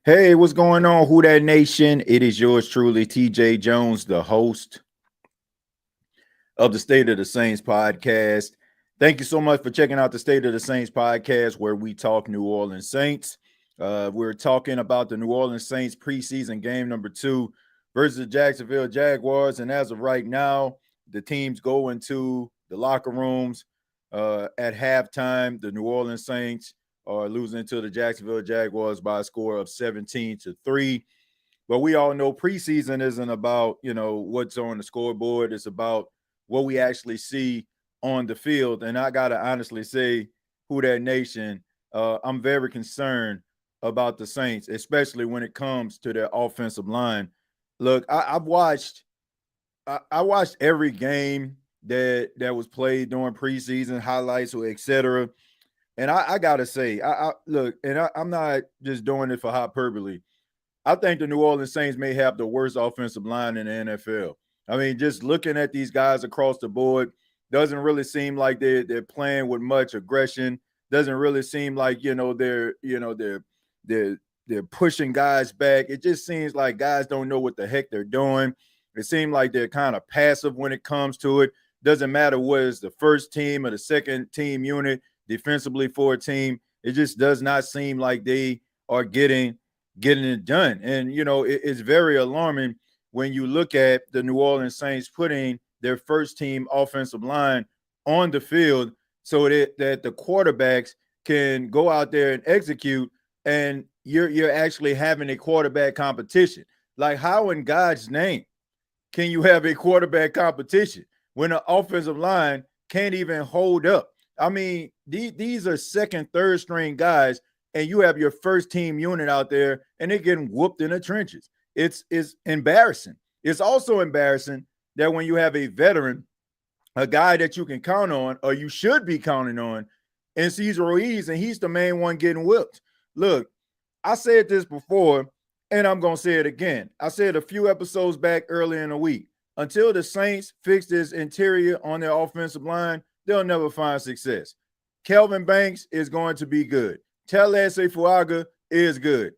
Hey, what's going on, Who That Nation? It is yours truly, TJ Jones, the host of the State of the Saints podcast. Thank you so much for checking out the State of the Saints podcast, where we talk New Orleans Saints. We're talking about the New Orleans Saints preseason game number 2 versus the Jacksonville Jaguars. And as of right now, the teams go into the locker rooms at halftime. The New Orleans Saints are losing to the Jacksonville Jaguars by a score of 17-3. But we all know preseason isn't about, what's on the scoreboard. It's about what we actually see on the field. And I got to honestly say, Who That Nation, I'm very concerned about the Saints, especially when it comes to their offensive line. Look, I watched every game that was played during preseason, highlights, or etc. And I gotta say, I look, and I'm not just doing it for hyperbole. I think the New Orleans Saints may have the worst offensive line in the NFL. I mean, just looking at these guys across the board, doesn't really seem like they're playing with much aggression. Doesn't really seem like they're pushing guys back. It just seems like guys don't know what the heck they're doing. It seems like they're kind of passive when it comes to it. Doesn't matter whether it's the first team or the second team unit defensively for a team. It just does not seem like they are getting it done. And, it's very alarming when you look at the New Orleans Saints putting their first team offensive line on the field so that the quarterbacks can go out there and execute, and you're actually having a quarterback competition. Like, how in God's name can you have a quarterback competition when the offensive line can't even hold up? I mean, these are second, third string guys, and you have your first team unit out there and they're getting whooped in the trenches. It's embarrassing. It's also embarrassing that when you have a veteran, a guy that you can count on, or you should be counting on, and Cesar Ruiz, and he's the main one getting whipped. Look, I said this before, and I'm going to say it again. I said a few episodes back earlier in the week, until the Saints fix this interior on their offensive line, they'll never find success. Kelvin Banks is going to be good. Talese Fuaga is good.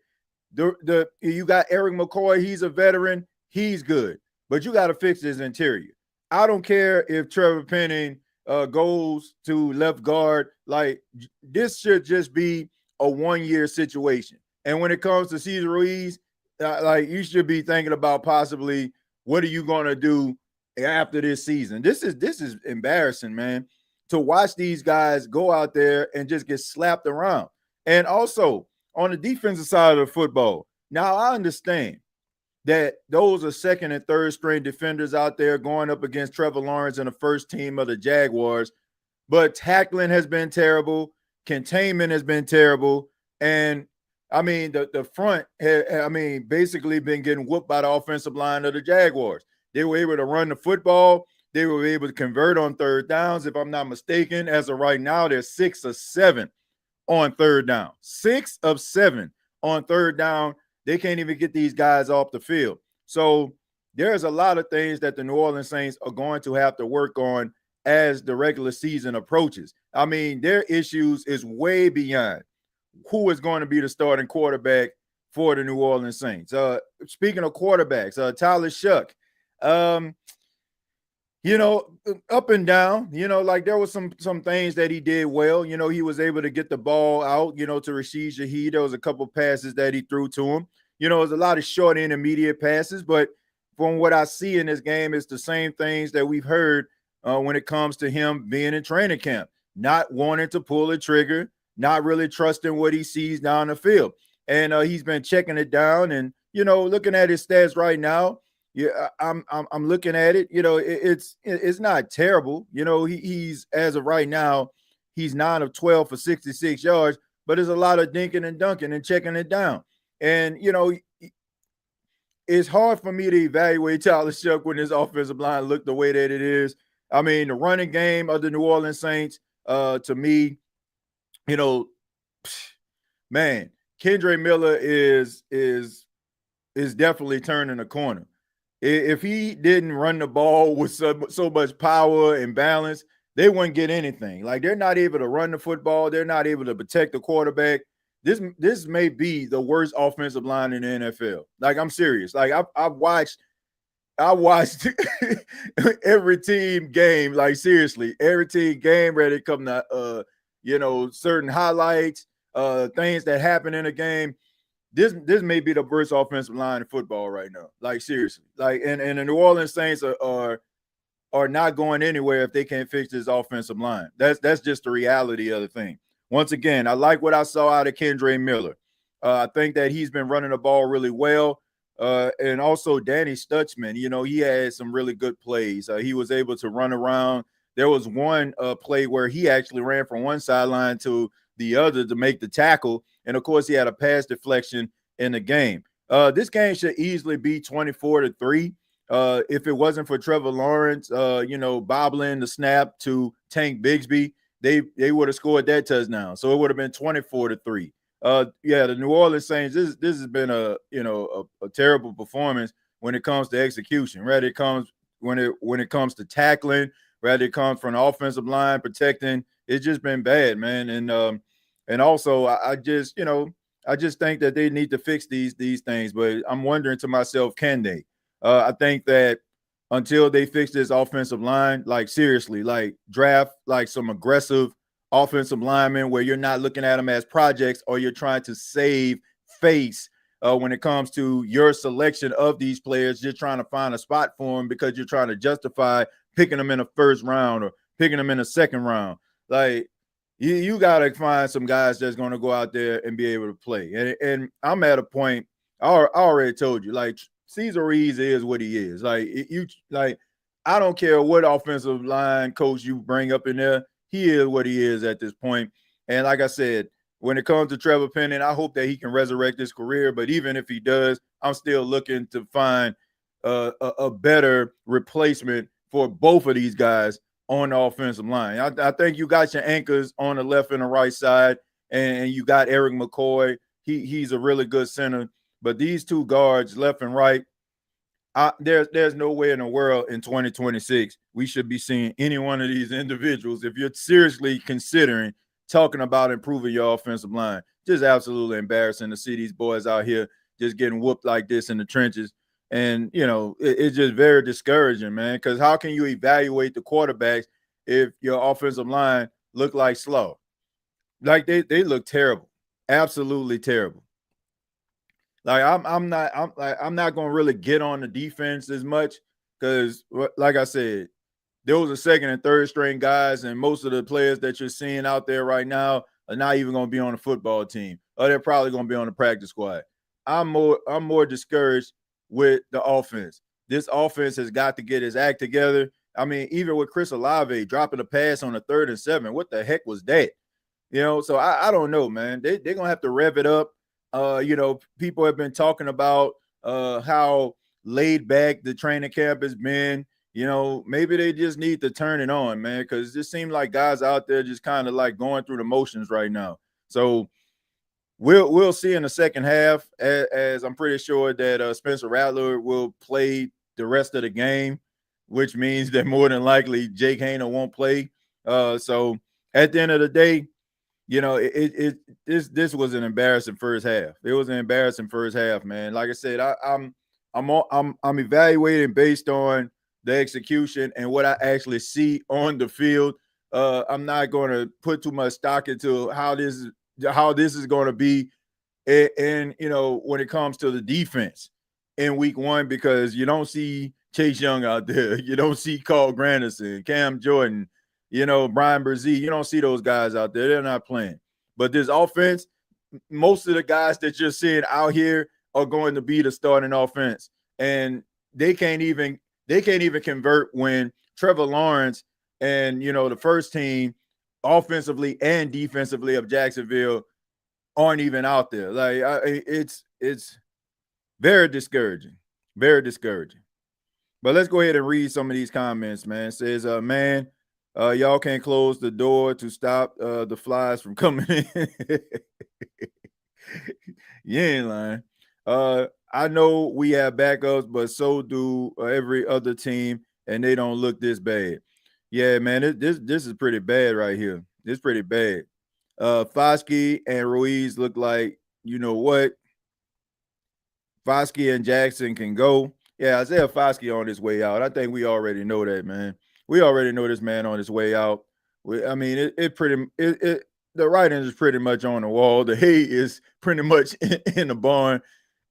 You got Eric McCoy. He's a veteran. He's good. But you got to fix his interior. I don't care if Trevor Penning goes to left guard. Like, this should just be a one-year situation. And when it comes to Cesar Ruiz, you should be thinking about possibly what are you going to do after this season. This is embarrassing, man, to watch these guys go out there and just get slapped around. And also on the defensive side of the football, now I understand that those are second and third string defenders out there going up against Trevor Lawrence and the first team of the Jaguars, but tackling has been terrible, containment has been terrible, and I mean the front basically been getting whooped by the offensive line of the Jaguars. They were able to run the football. They were able to convert on third downs, if I'm not mistaken. As of right now, they're 6 of 7 on third down. 6 of 7 on third down. They can't even get these guys off the field. So there's a lot of things that the New Orleans Saints are going to have to work on as the regular season approaches. I mean, their issues is way beyond who is going to be the starting quarterback for the New Orleans Saints. Speaking of quarterbacks, Tyler Shough, up and down, like there was some things that he did well. He was able to get the ball out, to Rashid Shaheed. There was a couple passes that he threw to him. It was a lot of short intermediate passes, but from what I see in this game, it's the same things that we've heard when it comes to him being in training camp, not wanting to pull a trigger, not really trusting what he sees down the field. And he's been checking it down and, looking at his stats right now. Yeah, I'm looking at it. It's not terrible. He's as of right now, he's 9 of 12 for 66 yards, but there's a lot of dinking and dunking and checking it down. And it's hard for me to evaluate Tyler Shough when his offensive line looked the way that it is. I mean, the running game of the New Orleans Saints, to me, man, Kendre Miller is definitely turning a corner. If he didn't run the ball with so much power and balance, they wouldn't get anything. Like, they're not able to run the football. They're not able to protect the quarterback. this may be the worst offensive line in the NFL. Like, I'm serious. Like, I watched every team game, like seriously, every team game ready to come to certain highlights, things that happen in a game. This may be the worst offensive line in football right now. Like, seriously. Like, and the New Orleans Saints are not going anywhere if they can't fix this offensive line. That's just the reality of the thing. Once again, I like what I saw out of Kendre Miller. I think that he's been running the ball really well. And also Danny Stutzman, he had some really good plays. He was able to run around. There was one play where he actually ran from one sideline to the other to make the tackle. And of course, he had a pass deflection in the game. This game should easily be 24-3. If it wasn't for Trevor Lawrence, bobbling the snap to Tank Bigsby, they would have scored that touchdown. So it would have been 24-3. The New Orleans Saints, this has been a terrible performance when it comes to execution. Right? It comes when it comes to tackling, rather it comes from the offensive line protecting. It's just been bad, man. And also I just think that they need to fix these things. But I'm wondering to myself, can they? I think that until they fix this offensive line, like seriously, like draft like some aggressive offensive linemen where you're not looking at them as projects, or you're trying to save face when it comes to your selection of these players. You're trying to find a spot for them because you're trying to justify picking them in the first round or picking them in the second round. Like, you got to find some guys that's going to go out there and be able to play. And I'm at a point, I already told you, like, Cesar Ruiz is what he is. I don't care what offensive line coach you bring up in there. He is what he is at this point. And like I said, when it comes to Trevor Penning, I hope that he can resurrect his career. But even if he does, I'm still looking to find a better replacement for both of these guys on the offensive line. I think you got your anchors on the left and the right side, and you got Eric McCoy. He's a really good center. But these two guards, left and right, there's no way in the world in 2026 we should be seeing any one of these individuals. If you're seriously considering talking about improving your offensive line, just absolutely embarrassing to see these boys out here just getting whooped like this in the trenches. And, it's just very discouraging, man, because how can you evaluate the quarterbacks if your offensive line look like slow? Like, they look terrible, absolutely terrible. Like, I'm not going to really get on the defense as much because, like I said, those are second and third string guys, and most of the players that you're seeing out there right now are not even going to be on the football team, or they're probably going to be on the practice squad. I'm more discouraged with the offense. This offense has got to get his act together. I mean, even with Chris Olave dropping a pass on a 3rd and 7, what the heck was that? So I don't know, man. They're going to have to rev it up. People have been talking about how laid back the training camp has been. Maybe they just need to turn it on, man, because it just seems like guys out there just kind of like going through the motions right now. So we'll see in the second half, as I'm pretty sure that Spencer Rattler will play the rest of the game, which means that more than likely Jake Haener won't play. So at the end of the day, this was an embarrassing first half. It was an embarrassing first half, man. Like I said, I'm evaluating based on the execution and what I actually see on the field. I'm not going to put too much stock into how this is going to be, and when it comes to the defense in week one, because you don't see Chase Young out there, you don't see Carl Granderson, Cam Jordan, Brian Brzee. You don't see those guys out there. They're not playing. But this offense, most of the guys that you're seeing out here are going to be the starting offense. And they can't even convert when Trevor Lawrence and, the first team offensively and defensively of Jacksonville aren't even out there. Like, it's very discouraging. Very discouraging. But let's go ahead and read some of these comments, man. It says, man, y'all can't close the door to stop the flies from coming in. You ain't lying. I know we have backups, but so do every other team, and they don't look this bad. Yeah, man, this is pretty bad right here. It's pretty bad. Foskey and Ruiz look like, you know what? Foskey and Jackson can go. Yeah, Isaiah Foskey on his way out. I think we already know that, man. We already know this man on his way out. I mean, the writing is pretty much on the wall. The hate is pretty much in the barn.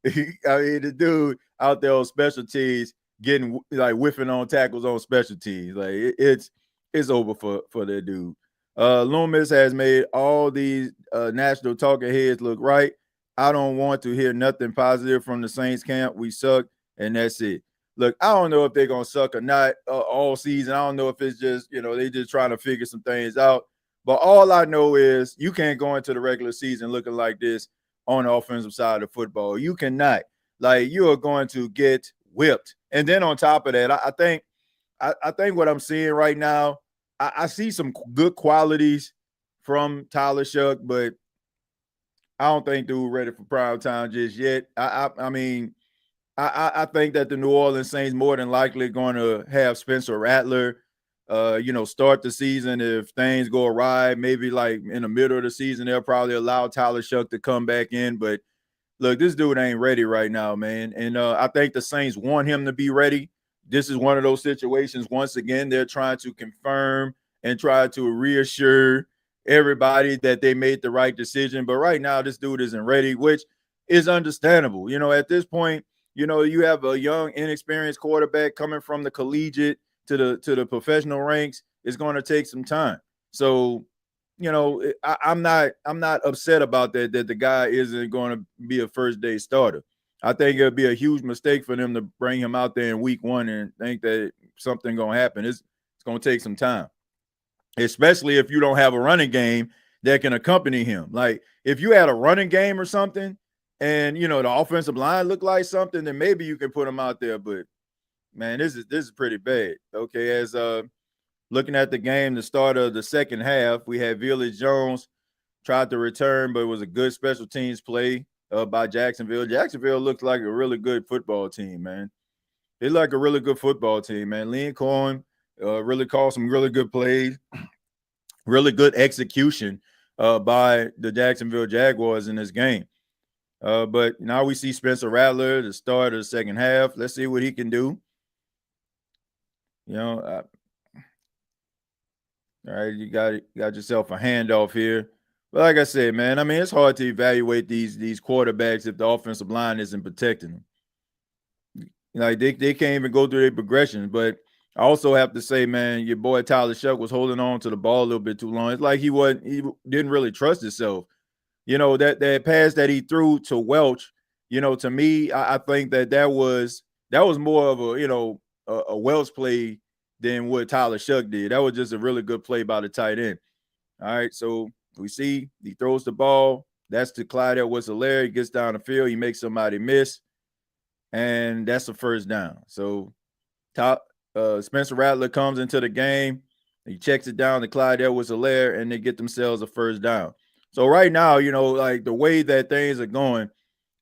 I mean, the dude out there on special teams getting like whiffing on tackles on special teams. Like it's over for that dude. Loomis has made all these national talking heads look right. I don't want to hear nothing positive from the Saints camp. We suck, and that's it. Look, I don't know if they're gonna suck or not all season. I don't know if it's just they just trying to figure some things out. But all I know is you can't go into the regular season looking like this on the offensive side of football. You cannot. Like you are going to get whipped. And then on top of that, I think what I'm seeing right now, I see some good qualities from Tyler Shough, but I don't think dude ready for prime time just yet. I mean, I think that the New Orleans Saints more than likely going to have Spencer Rattler, start the season if things go awry. Maybe like in the middle of the season, they'll probably allow Tyler Shough to come back in. But look, this dude ain't ready right now, man. And I think the Saints want him to be ready. This is one of those situations. Once again, they're trying to confirm and try to reassure everybody that they made the right decision. But right now, this dude isn't ready, which is understandable. At this point, you have a young, inexperienced quarterback coming from the collegiate to the professional ranks. It's going to take some time. So, I'm not upset about that the guy isn't going to be a first day starter. I think it'd be a huge mistake for them to bring him out there in week one and think that something going to happen. It's going to take some time, especially if you don't have a running game that can accompany him. Like if you had a running game or something and, the offensive line looked like something, then maybe you can put him out there. But, man, this is pretty bad. Okay, as looking at the game, the start of the second half, we had Velus Jones tried to return, but it was a good special teams play by Jacksonville. Jacksonville looked like a really good football team, man. They like a really good football team, man. Liam Cohen really called some really good plays, really good execution by the Jacksonville Jaguars in this game. But now we see Spencer Rattler, the start of the second half. Let's see what he can do. All right, you got yourself a handoff here. But like I said, man, I mean, it's hard to evaluate these quarterbacks if the offensive line isn't protecting them. Like they can't even go through their progressions. But I also have to say, man, your boy Tyler Shough was holding on to the ball a little bit too long. It's like he didn't really trust himself. That pass that he threw to Welch, to me, I think that was more of a Welch play than what Tyler Shough did. That was just a really good play by the tight end. All right, so we see he throws the ball. That's to Clyde Edwards-Helaire. He gets down the field. He makes somebody miss, and that's a first down. So Spencer Rattler comes into the game. He checks it down to Clyde Edwards-Helaire, and they get themselves a first down. So right now, like the way that things are going,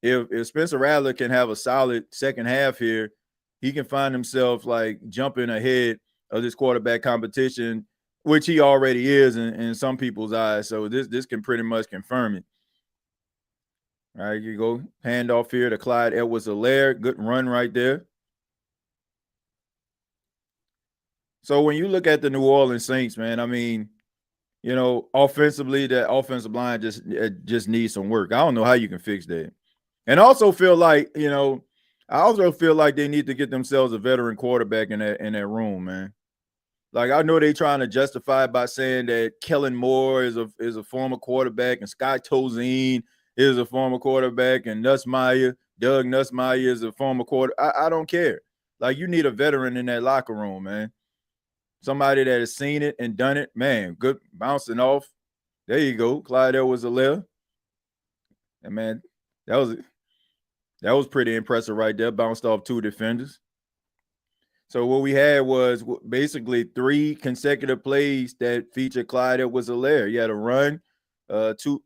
if Spencer Rattler can have a solid second half here, he can find himself like jumping ahead of this quarterback competition, which he already is in some people's eyes. So this can pretty much confirm it. All right, you go handoff here to Clyde Edwards-Helaire. Good run right there. So when you look at the New Orleans Saints, man, I mean, offensively, that offensive line just needs some work. I don't know how you can fix that. And I also feel like, they need to get themselves a veteran quarterback in that room, man. Like I know they're trying to justify it by saying that Kellen Moore is a former quarterback and Scott Tozine is a former quarterback and Doug Nussmeier is a former quarterback. I don't care. Like you need a veteran in that locker room, man. Somebody that has seen it and done it, man. Good bouncing off. There you go, Clyde Edwards-Helaire. And man, that was pretty impressive right there. Bounced off two defenders. So what we had was basically 3 consecutive plays that featured Clyde Edwards-Helaire. He had a run, 2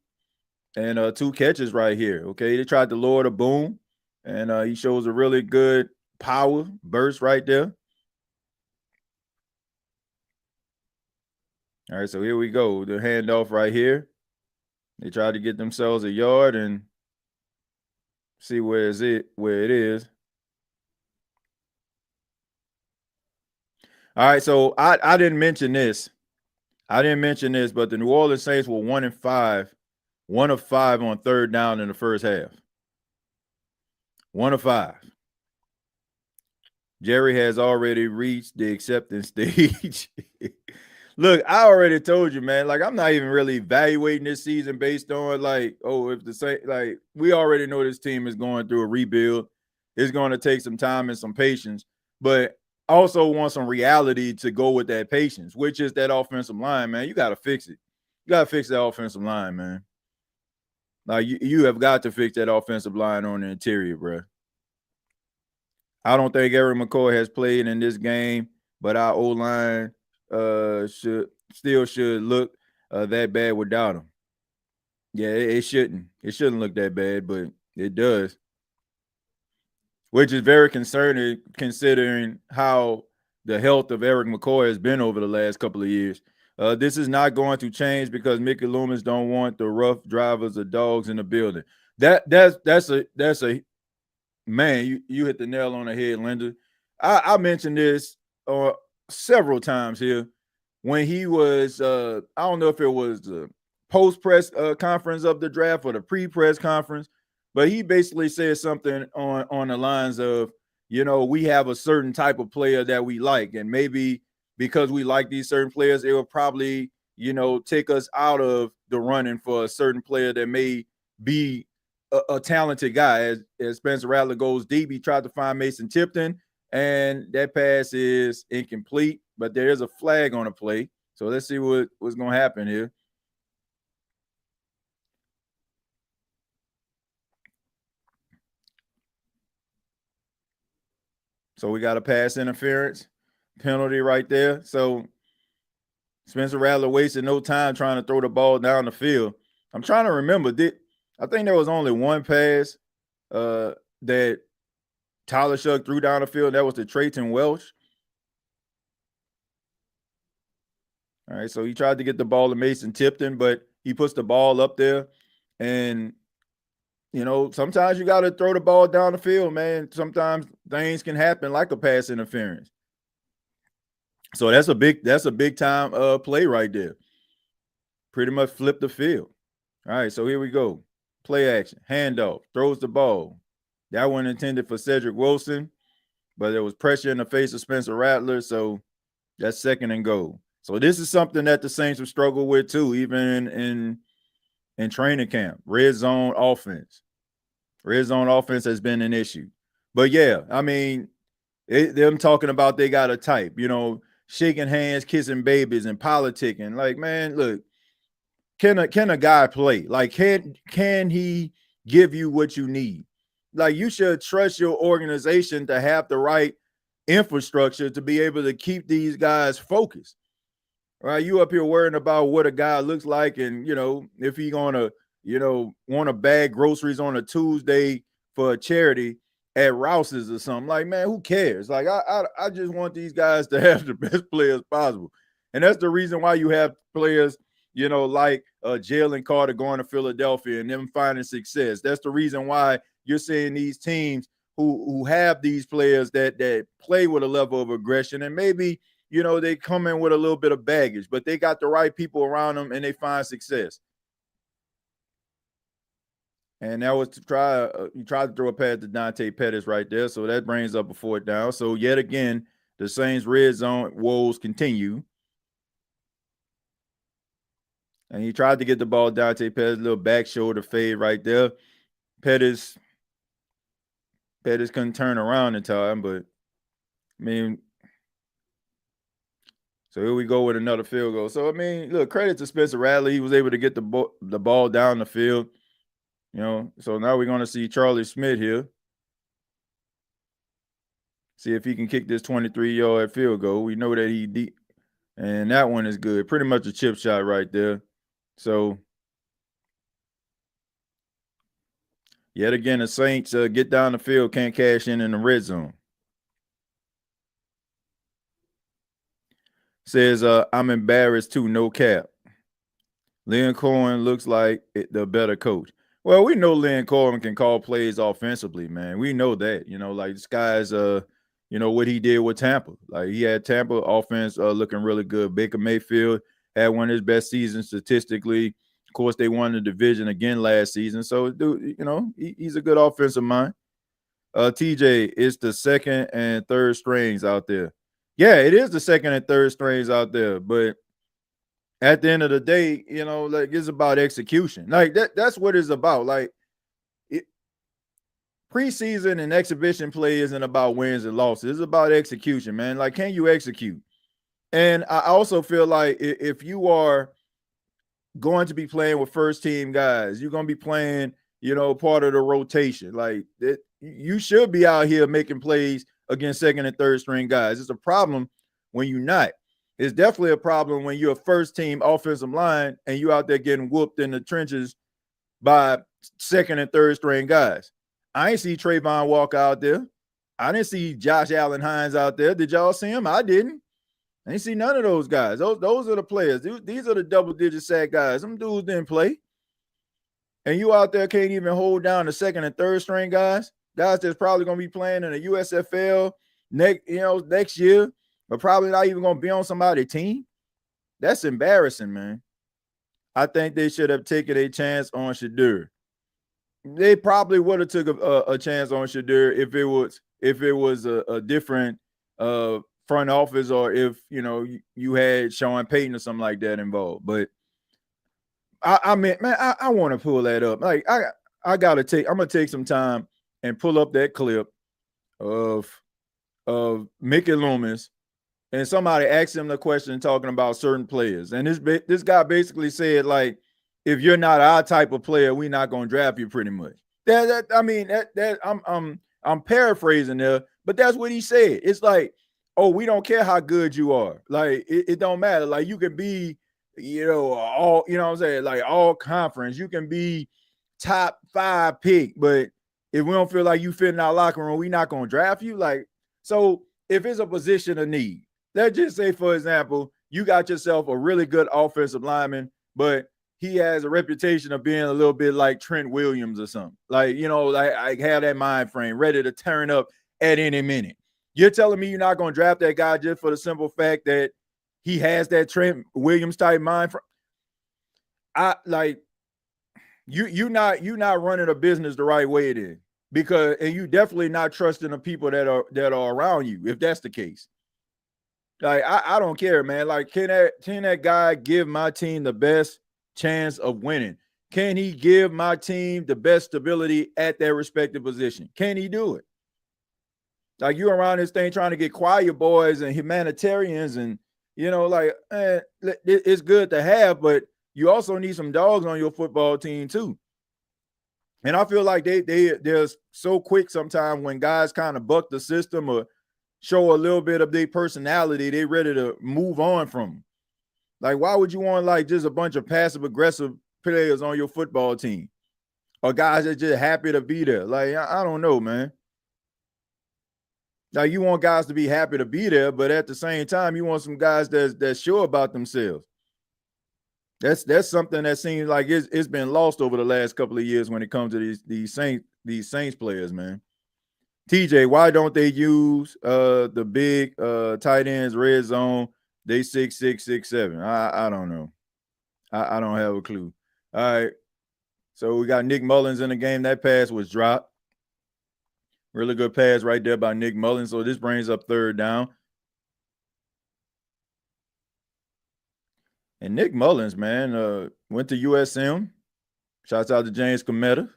catches right here. Okay, they tried to lower the boom, and he shows a really good power burst right there. All right, so here we go. The handoff right here. They tried to get themselves a yard and see where it is. All right, so I didn't mention this. But the New Orleans Saints were 1-5, 1 of 5 on third down in the first half. 1 of 5. Jerry has already reached the acceptance stage. Look, I already told you, man. Like, I'm not even really evaluating this season based on if the same, we already know this team is going through a rebuild. It's going to take some time and some patience, but I also want some reality to go with that patience, which is that offensive line, man. You got to fix it. You got to fix that offensive line, man. Like, you have got to fix that offensive line on the interior, bro. I don't think Eric McCoy has played in this game, but our O-line should look that bad without him. Yeah, it shouldn't. It shouldn't look that bad, but it does. Which is very concerning considering how the health of Eric McCoy has been over the last couple of years. This is not going to change because Mickey Loomis don't want the rough drivers or dogs in the building. That's a man, you hit the nail on the head, Linda. I mentioned this several times here when he was I don't know if it was the post-press conference of the draft or the pre-press conference, but he basically said something on the lines of, we have a certain type of player that we like, and maybe because we like these certain players, it will probably, take us out of the running for a certain player that may be a talented guy. As Spencer Rattler goes deep, he tried to find Mason Tipton, and that pass is incomplete, but there is a flag on the play. So let's see what's going to happen here. So we got a pass interference penalty right there. So Spencer Rattler wasted no time trying to throw the ball down the field. I'm trying to remember. I think there was only one pass that Tyler Shough threw down the field. That was to Trayton Welch. All right, so he tried to get the ball to Mason Tipton, but he puts the ball up there. And, sometimes you got to throw the ball down the field, man. Sometimes things can happen like a pass interference. So that's a big time play right there. Pretty much flip the field. All right, so here we go. Play action, handoff, throws the ball. That one intended for Cedric Wilson, but there was pressure in the face of Spencer Rattler, so that's 2nd and goal. So this is something that the Saints have struggled with too, even in training camp. Red zone offense. Red zone offense has been an issue. But yeah, I mean, them talking about they got a type, shaking hands, kissing babies, and politicking. Like, man, look, can a guy play? Like, can he give you what you need? Like, you should trust your organization to have the right infrastructure to be able to keep these guys focused. Right? You up here worrying about what a guy looks like, and if he gonna want to bag groceries on a Tuesday for a charity at Rouse's or something. Like, man, who cares? Like, I just want these guys to have the best players possible, and that's the reason why you have players, like Jalen Carter going to Philadelphia and them finding success. That's the reason why you're seeing these teams who have these players that play with a level of aggression, and maybe they come in with a little bit of baggage, but they got the right people around them and they find success. And that was he tried to throw a pass to Dante Pettis right there. So that brings up a 4th down. So yet again, the Saints red zone woes continue. And he tried to get the ball, Dante Pettis, little back shoulder fade right there. Pettis couldn't turn around in time, but I mean, so here we go with another field goal. So, I mean, look, credit to Spencer Rattler. He was able to get the ball down the field. So now we're going to see Charlie Smith here. See if he can kick this 23-yard field goal. We know that he deep, and that one is good. Pretty much a chip shot right there. So, yet again, the Saints get down the field, can't cash in the red zone. Says, I'm embarrassed too, no cap. Lynn Cohen looks like the better coach. Well, we know Lynn Cohen can call plays offensively, man. We know that. Like this guy's what he did with Tampa. Like he had Tampa offense looking really good. Baker Mayfield had one of his best seasons statistically. Of course, they won the division again last season. So, dude, he's a good offensive mind. TJ, it's the second and third strings out there. Yeah, it is the second and third strings out there, but at the end of the day, like it's about execution. Like that's what it's about. Like preseason and exhibition play isn't about wins and losses. It's about execution, man. Like, can you execute? And I also feel like if you are going to be playing with first team guys, you're going to be playing, part of the rotation. Like you should be out here making plays against second and third string guys. It's a problem when you're not. It's definitely a problem when you're a first team offensive line and you out there getting whooped in the trenches by second and third string guys. I ain't see Trayvon Walker out there. I didn't see Josh Allen Hines out there. Did y'all see him? I didn't. I didn't see none of those guys. Those are the players. These are the double-digit sack guys. Them dudes didn't play. And you out there can't even hold down the second and third string guys that's probably going to be playing in the USFL next year, but probably not even going to be on somebody's team. That's embarrassing, man. I think they should have taken a chance on Shedeur. They probably would have took a chance on Shedeur if it was a different front office, or if you had Sean Payton or something like that involved. But I mean, man, I want to pull that up. Like I'm gonna take some time and pull up that clip of Mickey Loomis, and somebody asked him the question talking about certain players, and this guy basically said, like, if you're not our type of player, we're not gonna draft you. Pretty much. I'm paraphrasing there, but that's what he said. It's like, oh, we don't care how good you are. Like it don't matter. Like you can be, all, what I'm saying, like all conference. You can be top 5 pick, but if we don't feel like you fit in our locker room, we're not gonna draft you. Like, so if it's a position of need, let's just say, for example, you got yourself a really good offensive lineman, but he has a reputation of being a little bit like Trent Williams or something. Like, like have that mind frame, ready to turn up at any minute. You're telling me you're not going to draft that guy just for the simple fact that he has that Trent Williams type mind frame? You're not running a business the right way then, and you definitely not trusting the people that are around you, if that's the case. Like, I don't care, man. Like, can that guy give my team the best chance of winning? Can he give my team the best stability at their respective position? Can he do it? Like, you around this thing trying to get choir boys and humanitarians, and it's good to have, but you also need some dogs on your football team too. And I feel like they're so quick sometimes when guys kind of buck the system or show a little bit of their personality, they ready to move on from them. Like, why would you want like just a bunch of passive aggressive players on your football team, or guys that just happy to be there? Like, I don't know, man. Now you want guys to be happy to be there, but at the same time, you want some guys that's sure about themselves. That's something that seems like it's been lost over the last couple of years when it comes to these Saints players, man. TJ, why don't they use the big tight ends red zone? They 6'6", 6'7". I don't know. I don't have a clue. All right. So we got Nick Mullins in the game. That pass was dropped. Really good pass right there by Nick Mullins. So this brings up third down. And Nick Mullins, man, went to USM. Shouts out to James Cometa.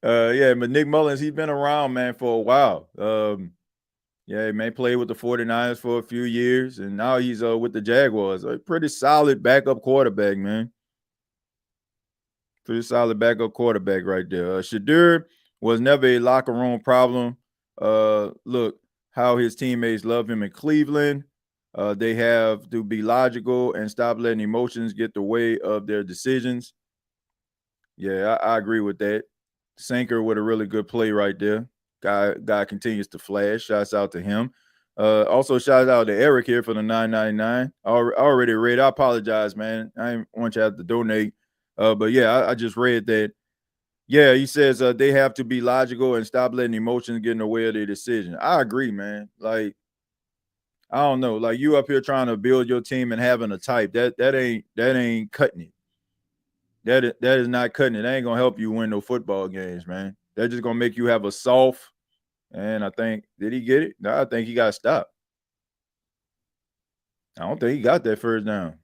Yeah, but Nick Mullins, he's been around, man, for a while. Yeah, man, played with the 49ers for a few years, and now he's with the Jaguars. A pretty solid backup quarterback, man. Pretty solid backup quarterback right there. Shedeur was never a locker room problem. Look how his teammates love him in Cleveland. They have to be logical and stop letting emotions get the way of their decisions. Yeah, I agree with that. Sinker with a really good play right there. Guy continues to flash. Shouts out to him. Also, shout out to Eric here for the 9.99. I already read. I apologize, man. I didn't want you to have to donate. But yeah, I just read that. Yeah, he says they have to be logical and stop letting emotions get in the way of their decision. I agree, man. Like, I don't know, like you up here trying to build your team and having a type that ain't cutting it. That is not cutting it. That ain't gonna help you win no football games, man. That's just gonna make you have a soft. And I think, did he get it? No, I think he got stopped. I don't think he got that first down.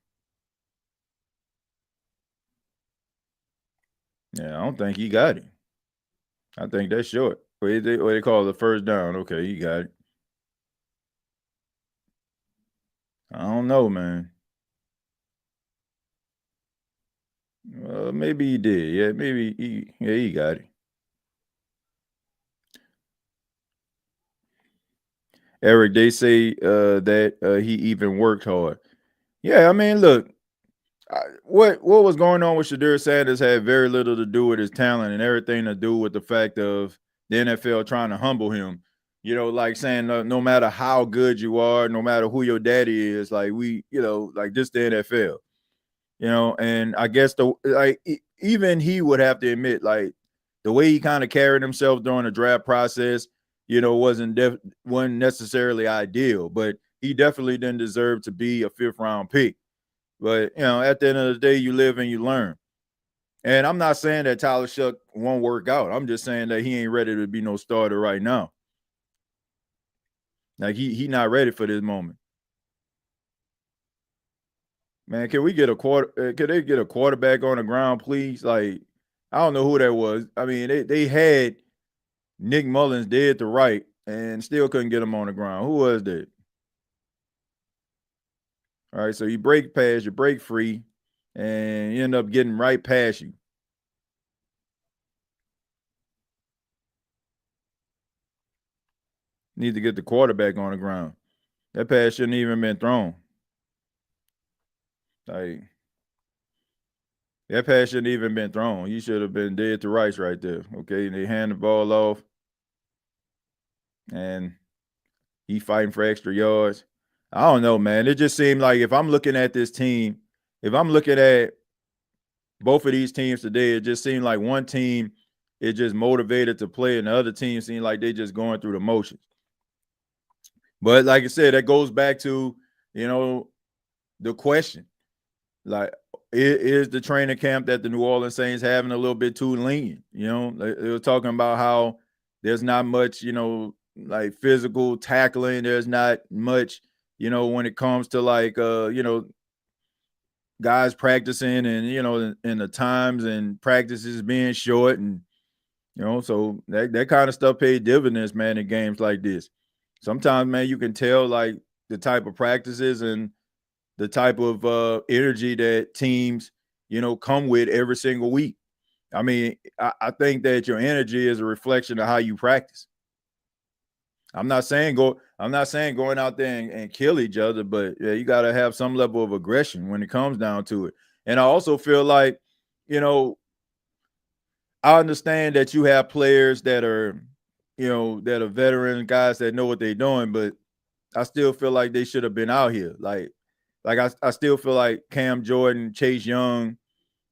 Yeah, I don't think he got it. I think that's short. What they call it, the first down. Okay, he got it. I don't know, man. Maybe he did. Yeah, maybe he got it. Eric, they say that he even worked hard. Yeah, I mean, look, what was going on with Shadur Sanders had very little to do with his talent and everything to do with the fact of the NFL trying to humble him. You know, like saying no matter how good you are, no matter who your daddy is, like like this the NFL. And I guess even he would have to admit, like the way he kind of carried himself during the draft process, wasn't necessarily ideal, but he definitely didn't deserve to be a 5th-round pick. But at the end of the day, you live and you learn. And I'm not saying that Tyler Shough won't work out. I'm just saying that he ain't ready to be no starter right now. Like he not ready for this moment. Man, can we get can they get a quarterback on the ground, please? Like, I don't know who that was. I mean, they had Nick Mullins dead to right and still couldn't get him on the ground. Who was that? All right, so you break past, you break free, and you end up getting right past you. Need to get the quarterback on the ground. That pass shouldn't even been thrown. Like, that pass shouldn't even been thrown. He should have been dead to rights right there. Okay, and they hand the ball off, and he fighting for extra yards. I don't know, man. It just seemed like if I'm looking at this team, if I'm looking at both of these teams today, it just seemed like one team is just motivated to play, and the other team seemed like they just going through the motions. But like I said, that goes back to, the question. Like, is the training camp that the New Orleans Saints having a little bit too lenient? They were talking about how there's not much, like physical tackling. There's not much, when it comes to like, guys practicing and the times and practices being short. And, so that kind of stuff paid dividends, man, in games like this. Sometimes, man, you can tell like the type of practices and the type of energy that teams, come with every single week. I mean, I think that your energy is a reflection of how you practice. I'm not saying going out there and kill each other, but yeah, you got to have some level of aggression when it comes down to it. And I also feel like, I understand that you have players that are, that are veteran guys that know what they're doing, but I still feel like they should have been out here. Like I still feel like Cam Jordan, Chase Young,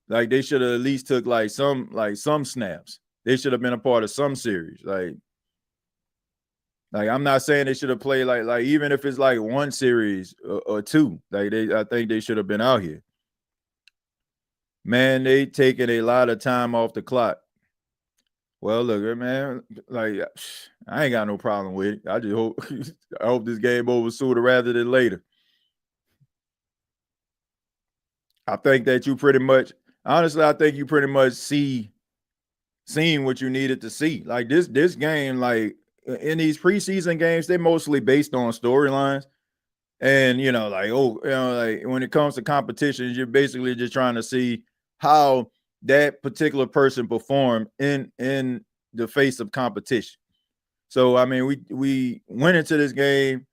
like they should have at least took some snaps. They should have been a part of some series. Like I'm not saying they should have played like even if it's like one series or two. I think they should have been out here. Man, they taking a lot of time off the clock. Well, look, man, like I ain't got no problem with it. I just hope I hope this game over sooner rather than later. I think that you pretty much honestly, I think you pretty much seeing what you needed to see. Like this game, like in these preseason games, they're mostly based on storylines. And like when it comes to competitions, you're basically just trying to see how that particular person performed in the face of competition. So I mean, we went into this game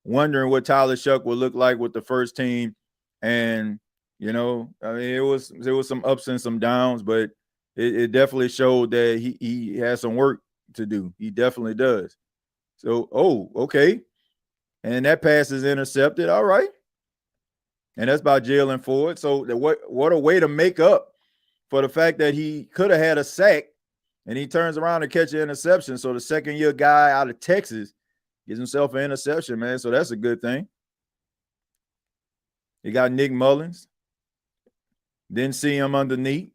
wondering what Tyler Shough would look like with the first team, and I mean, there was some ups and some downs, but it definitely showed that he has some work to do. He definitely does. So, okay. And that pass is intercepted. All right. And that's by Jalen Ford. So what a way to make up for the fact that he could have had a sack and he turns around to catch an interception. So the second-year guy out of Texas gives himself an interception, man. So that's a good thing. You got Nick Mullins. Didn't see him underneath.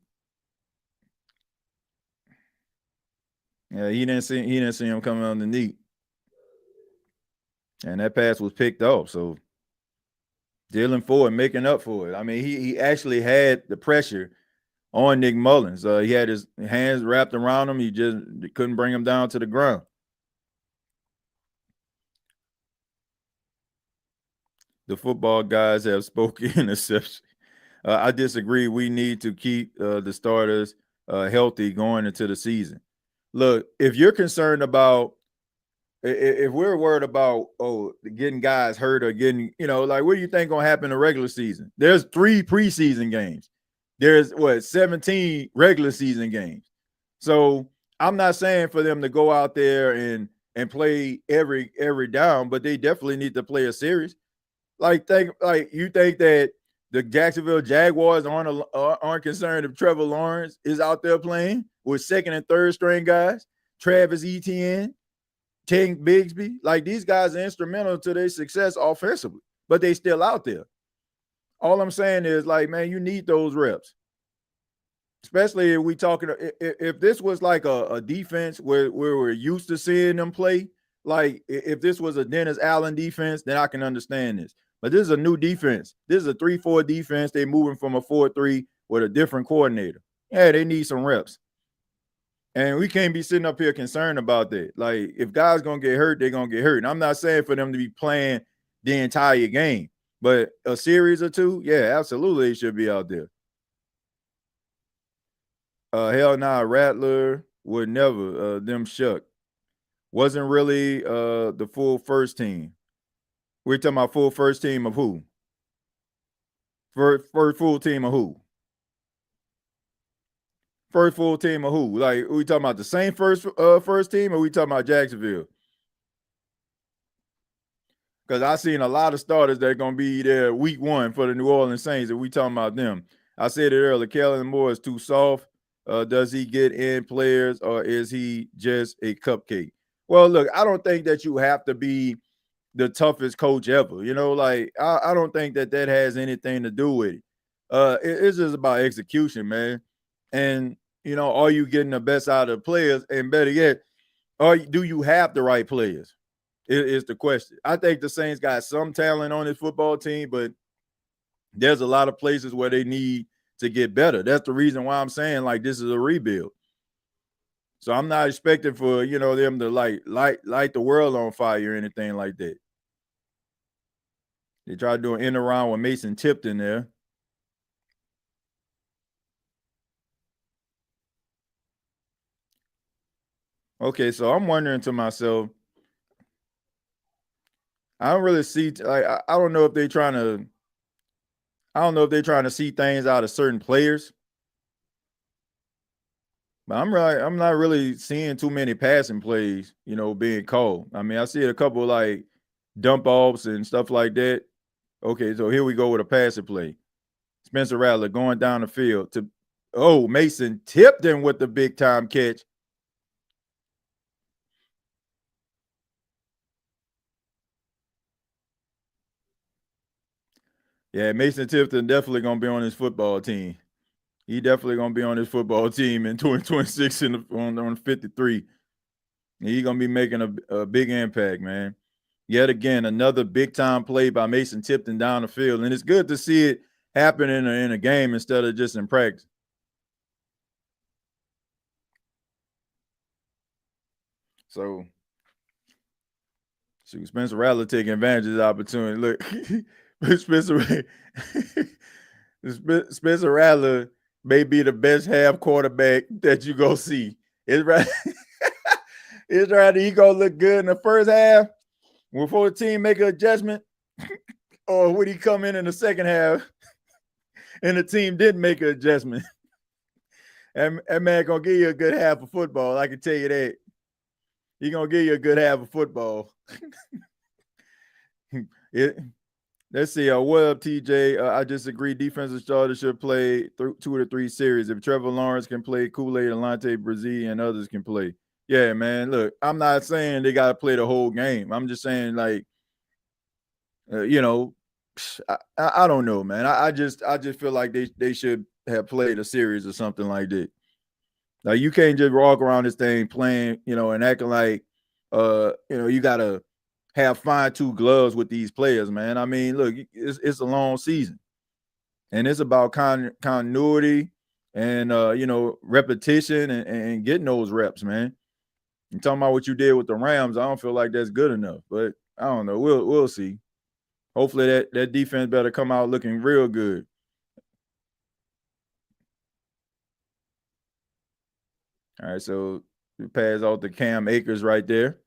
Yeah, he didn't see him coming underneath. And that pass was picked off. So Jalen Ford making up for it. I mean, he actually had the pressure on Nick Mullins. He had his hands wrapped around him. He just couldn't bring him down to the ground. The football guys have spoken interception. I disagree. We need to keep the starters healthy going into the season. Look, if you're concerned about, if we're worried about, getting guys hurt or getting, like, what do you think going to happen in the regular season? There's 3 preseason games. There's 17 regular season games. So I'm not saying for them to go out there and play every down, but they definitely need to play a series. You think that the Jacksonville Jaguars aren't concerned if Trevor Lawrence is out there playing with second and third string guys, Travis Etienne, Tank Bigsby? Like, these guys are instrumental to their success offensively, but they still out there. All I'm saying is, like, man, you need those reps. Especially if this was like a defense where we're used to seeing them play, like if this was a Dennis Allen defense, then I can understand this. But this is a new defense. This is a 3-4 defense. They're moving from a 4-3 with a different coordinator. Yeah, they need some reps. And we can't be sitting up here concerned about that. Like, if guys going to get hurt, they're going to get hurt. And I'm not saying for them to be playing the entire game, but a series or two, yeah, absolutely, they should be out there. Hell nah, Rattler would never. Them Shough wasn't really the full first team. We're talking about full first team of who? First full team of who? First full team of who? Like, are we talking about the same first team, or are we talking about Jacksonville? Because I seen a lot of starters that are going to be there week 1 for the New Orleans Saints, and we talking about them. I said it earlier, Kellen Moore is too soft. Does he get in players, or is he just a cupcake? Well, look, I don't think that you have to be the toughest coach ever. I don't think that has anything to do with it. It's just about execution, man. And, are you getting the best out of the players? And better yet, do you have the right players? Is the question. I think the Saints got some talent on this football team, but there's a lot of places where they need to get better. That's the reason why I'm saying, like, this is a rebuild. So I'm not expecting for, them to light the world on fire or anything like that. They tried to do an end around with Mason Tipton there. Okay, so I'm wondering to myself, I don't really see, like, I don't know if they're trying to see things out of certain players. But I'm not really seeing too many passing plays, being called. I mean, I see a couple like dump offs and stuff like that. Okay, so here we go with a passing play. Spencer Rattler going down the field to Mason Tipton with the big time catch. Yeah, Mason Tipton definitely gonna be on his football team. He definitely gonna be on his football team in 2026 on 53. He's gonna be making a big impact, man. Yet again, another big time play by Mason Tipton down the field, and it's good to see it happen in a game instead of just in practice. So, Spencer Rattler taking advantage of the opportunity. Look, Spencer Rattler may be the best half quarterback that you go see. It's right. It's right. He gonna look good in the first half before the team make an adjustment, or would he come in the second half and the team didn't make an adjustment? And that man gonna give you a good half of football. I can tell you that. He gonna give you a good half of football. it. Let's see. What up, TJ? I disagree. Defensive starters should play 2 to 3 series. If Trevor Lawrence can play, Kool-Aid, Alante Brazil, and others can play. Yeah, man. Look, I'm not saying they got to play the whole game. I'm just saying, like, you know, I don't know, man. I just feel like they should have played a series or something like that. Like, you can't just walk around this thing playing, and acting like, you gotta have fine-tooth gloves with these players, man. I mean, look, it's a long season, and it's about continuity and repetition and getting those reps, man. You talking about what you did with the Rams? I don't feel like that's good enough, but I don't know. We'll see. Hopefully that defense better come out looking real good. All right, so we pass out to Cam Akers right there.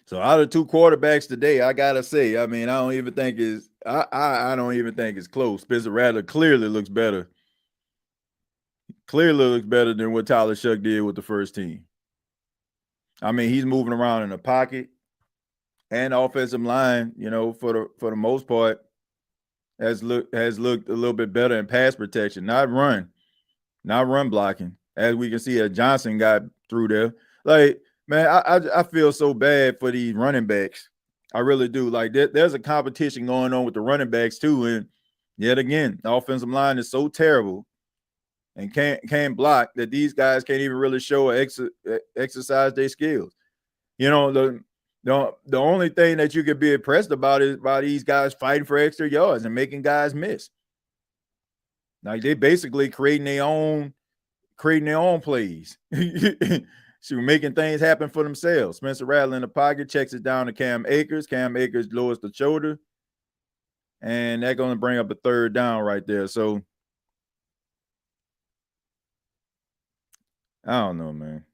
So out of 2 quarterbacks today, I gotta say, I mean, I don't even think it's close. Spencer Rattler clearly looks better. Clearly looks better than what Tyler Shough did with the first team. I mean, he's moving around in the pocket and the offensive line, for the most part, has looked a little bit better in pass protection, not run blocking. As we can see, as Johnson got through there. Like, man, I feel so bad for these running backs. I really do. Like, there's a competition going on with the running backs too, and yet again, the offensive line is so terrible and can't block that these guys can't even really show or exercise their skills. The only thing that you could be impressed about is by these guys fighting for extra yards and making guys miss. Like, they basically creating their own plays. So making things happen for themselves. Spencer Rattler in the pocket, checks it down to Cam Akers. Cam Akers lowers the shoulder. And that's going to bring up a 3rd down right there. So, I don't know, man.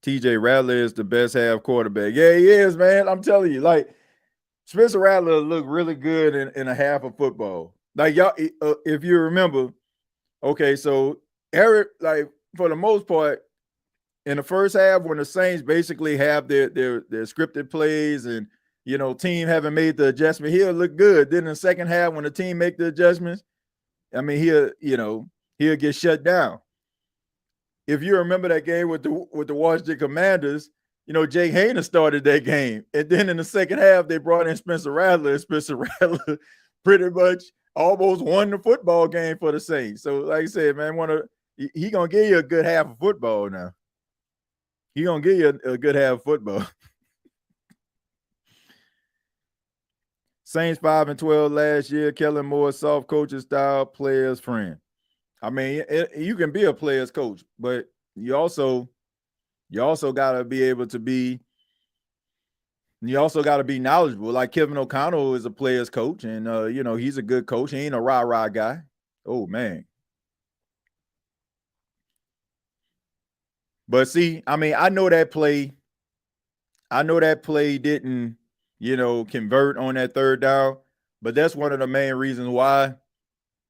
TJ Rattler is the best half quarterback. Yeah, he is, man. I'm telling you. Like, Spencer Rattler looked really good in a half of football. Like, y'all, if you remember, okay, so Eric, like, for the most part, in the first half, when the Saints basically have their scripted plays and, team haven't made the adjustment, he'll look good. Then in the second half, when the team make the adjustments, I mean, he'll get shut down. If you remember that game with the Washington Commanders, Jake Hayner started that game. And then in the second half, they brought in Spencer Rattler, and Spencer Rattler pretty much almost won the football game for the Saints. So, like I said, man, he going to give you a good half of football now. He going to give you a good half of football. Saints 5-12 last year. Kellen Moore, soft coaching style, player's friend. I mean, you can be a player's coach, but you also got to be able to be. You also got to be knowledgeable. Like Kevin O'Connell is a player's coach, and he's a good coach. He ain't a rah-rah guy. Oh man. But see, I mean, I know that play didn't, convert on that 3rd down, but that's one of the main reasons why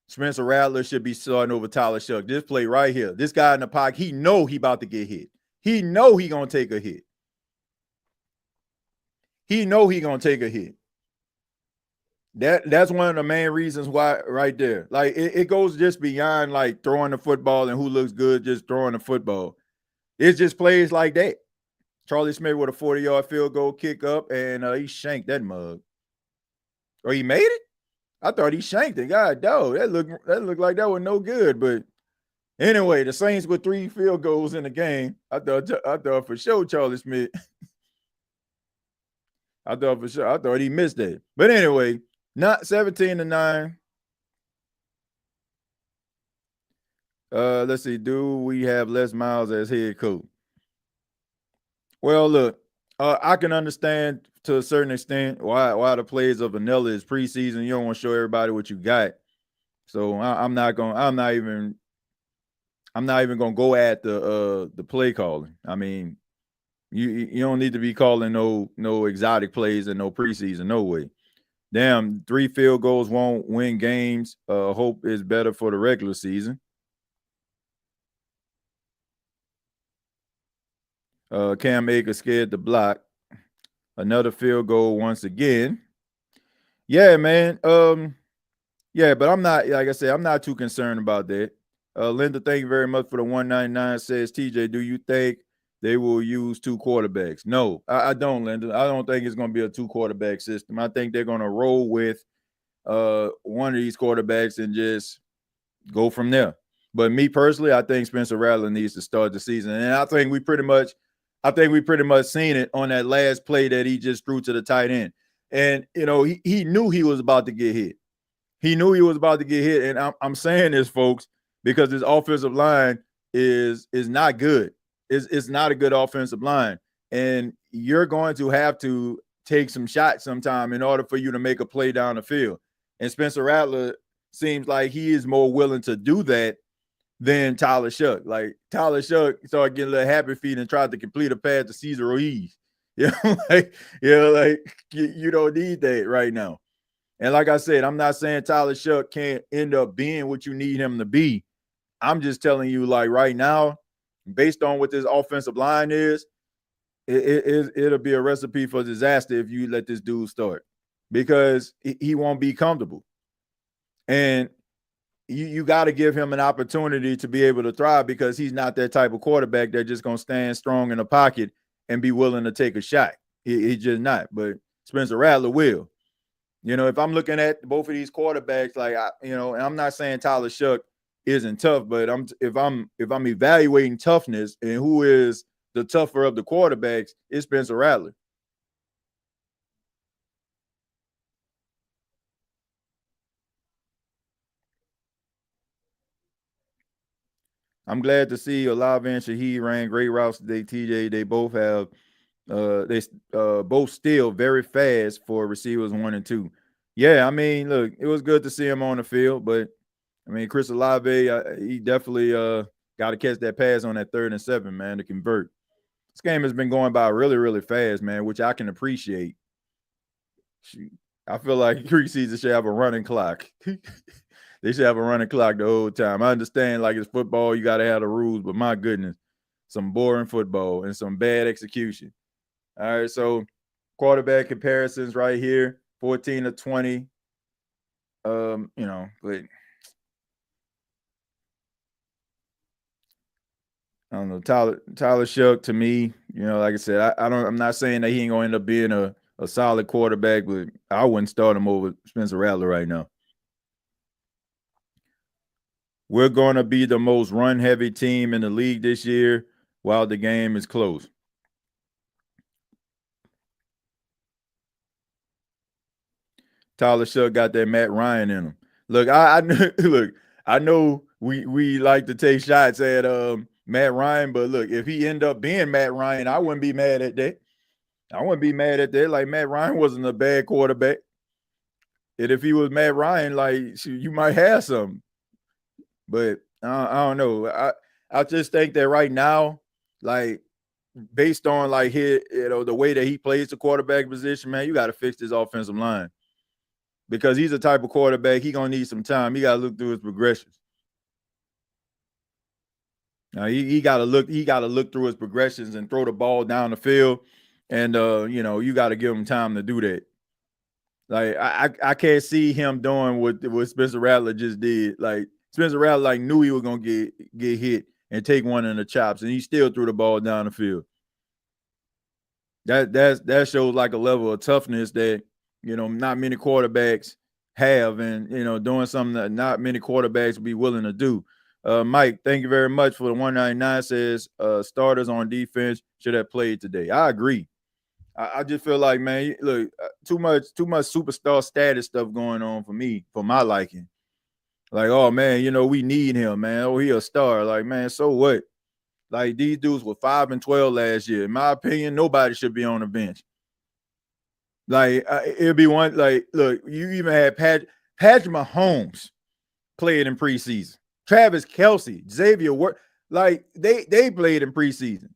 Spencer Rattler should be starting over Tyler Shough. This play right here. This guy in the pocket, he know he about to get hit. He know he going to take a hit. That's one of the main reasons why right there. Like, it goes just beyond like throwing the football and who looks good just throwing the football. It's just plays like that. Charlie Smith with a 40-yard field goal kick up, and he shanked that mug. Or he made it? I thought he shanked it. God, dog, that looked like that was no good. But anyway, the Saints with 3 field goals in the game. I thought for sure Charlie Smith. I thought he missed that. But anyway, not 17-9. Let's see. Do we have Les Miles as head coach? Well, look, I can understand to a certain extent why the plays of vanilla is preseason. You don't want to show everybody what you got. So I'm not even gonna go at the play calling. I mean, you don't need to be calling no exotic plays and no preseason, no way. Damn, 3 field goals won't win games. Hope is better for the regular season. Cam Akers scared to block. Another field goal once again. Yeah, man. Yeah, but I'm not, like I said, I'm not too concerned about that. Linda, thank you very much for the 199. Says TJ, do you think they will use two quarterbacks? No, I don't, Linda. I don't think it's going to be a two quarterback system. I think they're going to roll with one of these quarterbacks and just go from there. But me personally, I think Spencer Rattler needs to start the season, and I think we pretty much seen it on that last play that he just threw to the tight end. And he knew he was about to get hit. He knew he was about to get hit, and I'm saying this, folks, because his offensive line is not good. It's not a good offensive line, and you're going to have to take some shots sometime in order for you to make a play down the field. And Spencer Rattler seems like he is more willing to do that than Tyler Shough. Like Tyler Shough started getting a little happy feet and tried to complete a pass to Cesar Ruiz. You don't need that right now. And like I said, I'm not saying Tyler Shough can't end up being what you need him to be. I'm just telling you, like right now, based on what this offensive line is, it'll be a recipe for disaster if you let this dude start, because he won't be comfortable. And you got to give him an opportunity to be able to thrive, because he's not that type of quarterback that's just going to stand strong in the pocket and be willing to take a shot. He's just not. But Spencer Rattler will. If I'm looking at both of these quarterbacks, and I'm not saying Tyler Shough isn't tough, but if I'm evaluating toughness and who is the tougher of the quarterbacks, it's Spencer Rattler. I'm glad to see Olave and Shaheed ran great routes today, TJ. They both have both still very fast for receivers 1 and 2. Yeah, I mean, look, it was good to see him on the field, but I mean, Chris Olave, he definitely got to catch that pass on that 3rd and 7, man, to convert. This game has been going by really, really fast, man, which I can appreciate. I feel like preseason should have a running clock. They should have a running clock the whole time. I understand, like, it's football, you got to have the rules, but my goodness, some boring football and some bad execution. All right, so quarterback comparisons right here, 14 to 20. But I don't know. Tyler Shough, to me, like I said, I'm not saying that he ain't gonna end up being a solid quarterback, but I wouldn't start him over Spencer Rattler right now. We're going to be the most run-heavy team in the league this year while the game is close. Tyler Shough got that Matt Ryan in him. Look, I know we like to take shots at Matt Ryan, but look, if he end up being Matt Ryan, I wouldn't be mad at that. I wouldn't be mad at that. Like, Matt Ryan wasn't a bad quarterback. And if he was Matt Ryan, like, you might have something. But I don't know. I just think that right now, like, based on like the way that he plays the quarterback position, man, you got to fix this offensive line, because he's a type of quarterback, he gonna need some time. He got to look through his progressions. Now he got to look through his progressions and throw the ball down the field, and you got to give him time to do that. Like, I can't see him doing what Spencer Rattler just did. Like, Spencer Rattler knew he was gonna get hit and take one in the chops, and he still threw the ball down the field. That shows like a level of toughness that not many quarterbacks have, and doing something that not many quarterbacks would be willing to do. Mike, thank you very much for the 199. Says starters on defense should have played today. I agree. I just feel like, man, look, too much superstar status stuff going on for my liking. Like, oh man, we need him, man. Oh, he a star. Like, man, so what? Like, these dudes were 5 and 12 last year. In my opinion, nobody should be on the bench. Like, it'd be one. Like, look, you even had Patrick Mahomes played in preseason. Travis Kelce, Xavier Worth, like they played in preseason,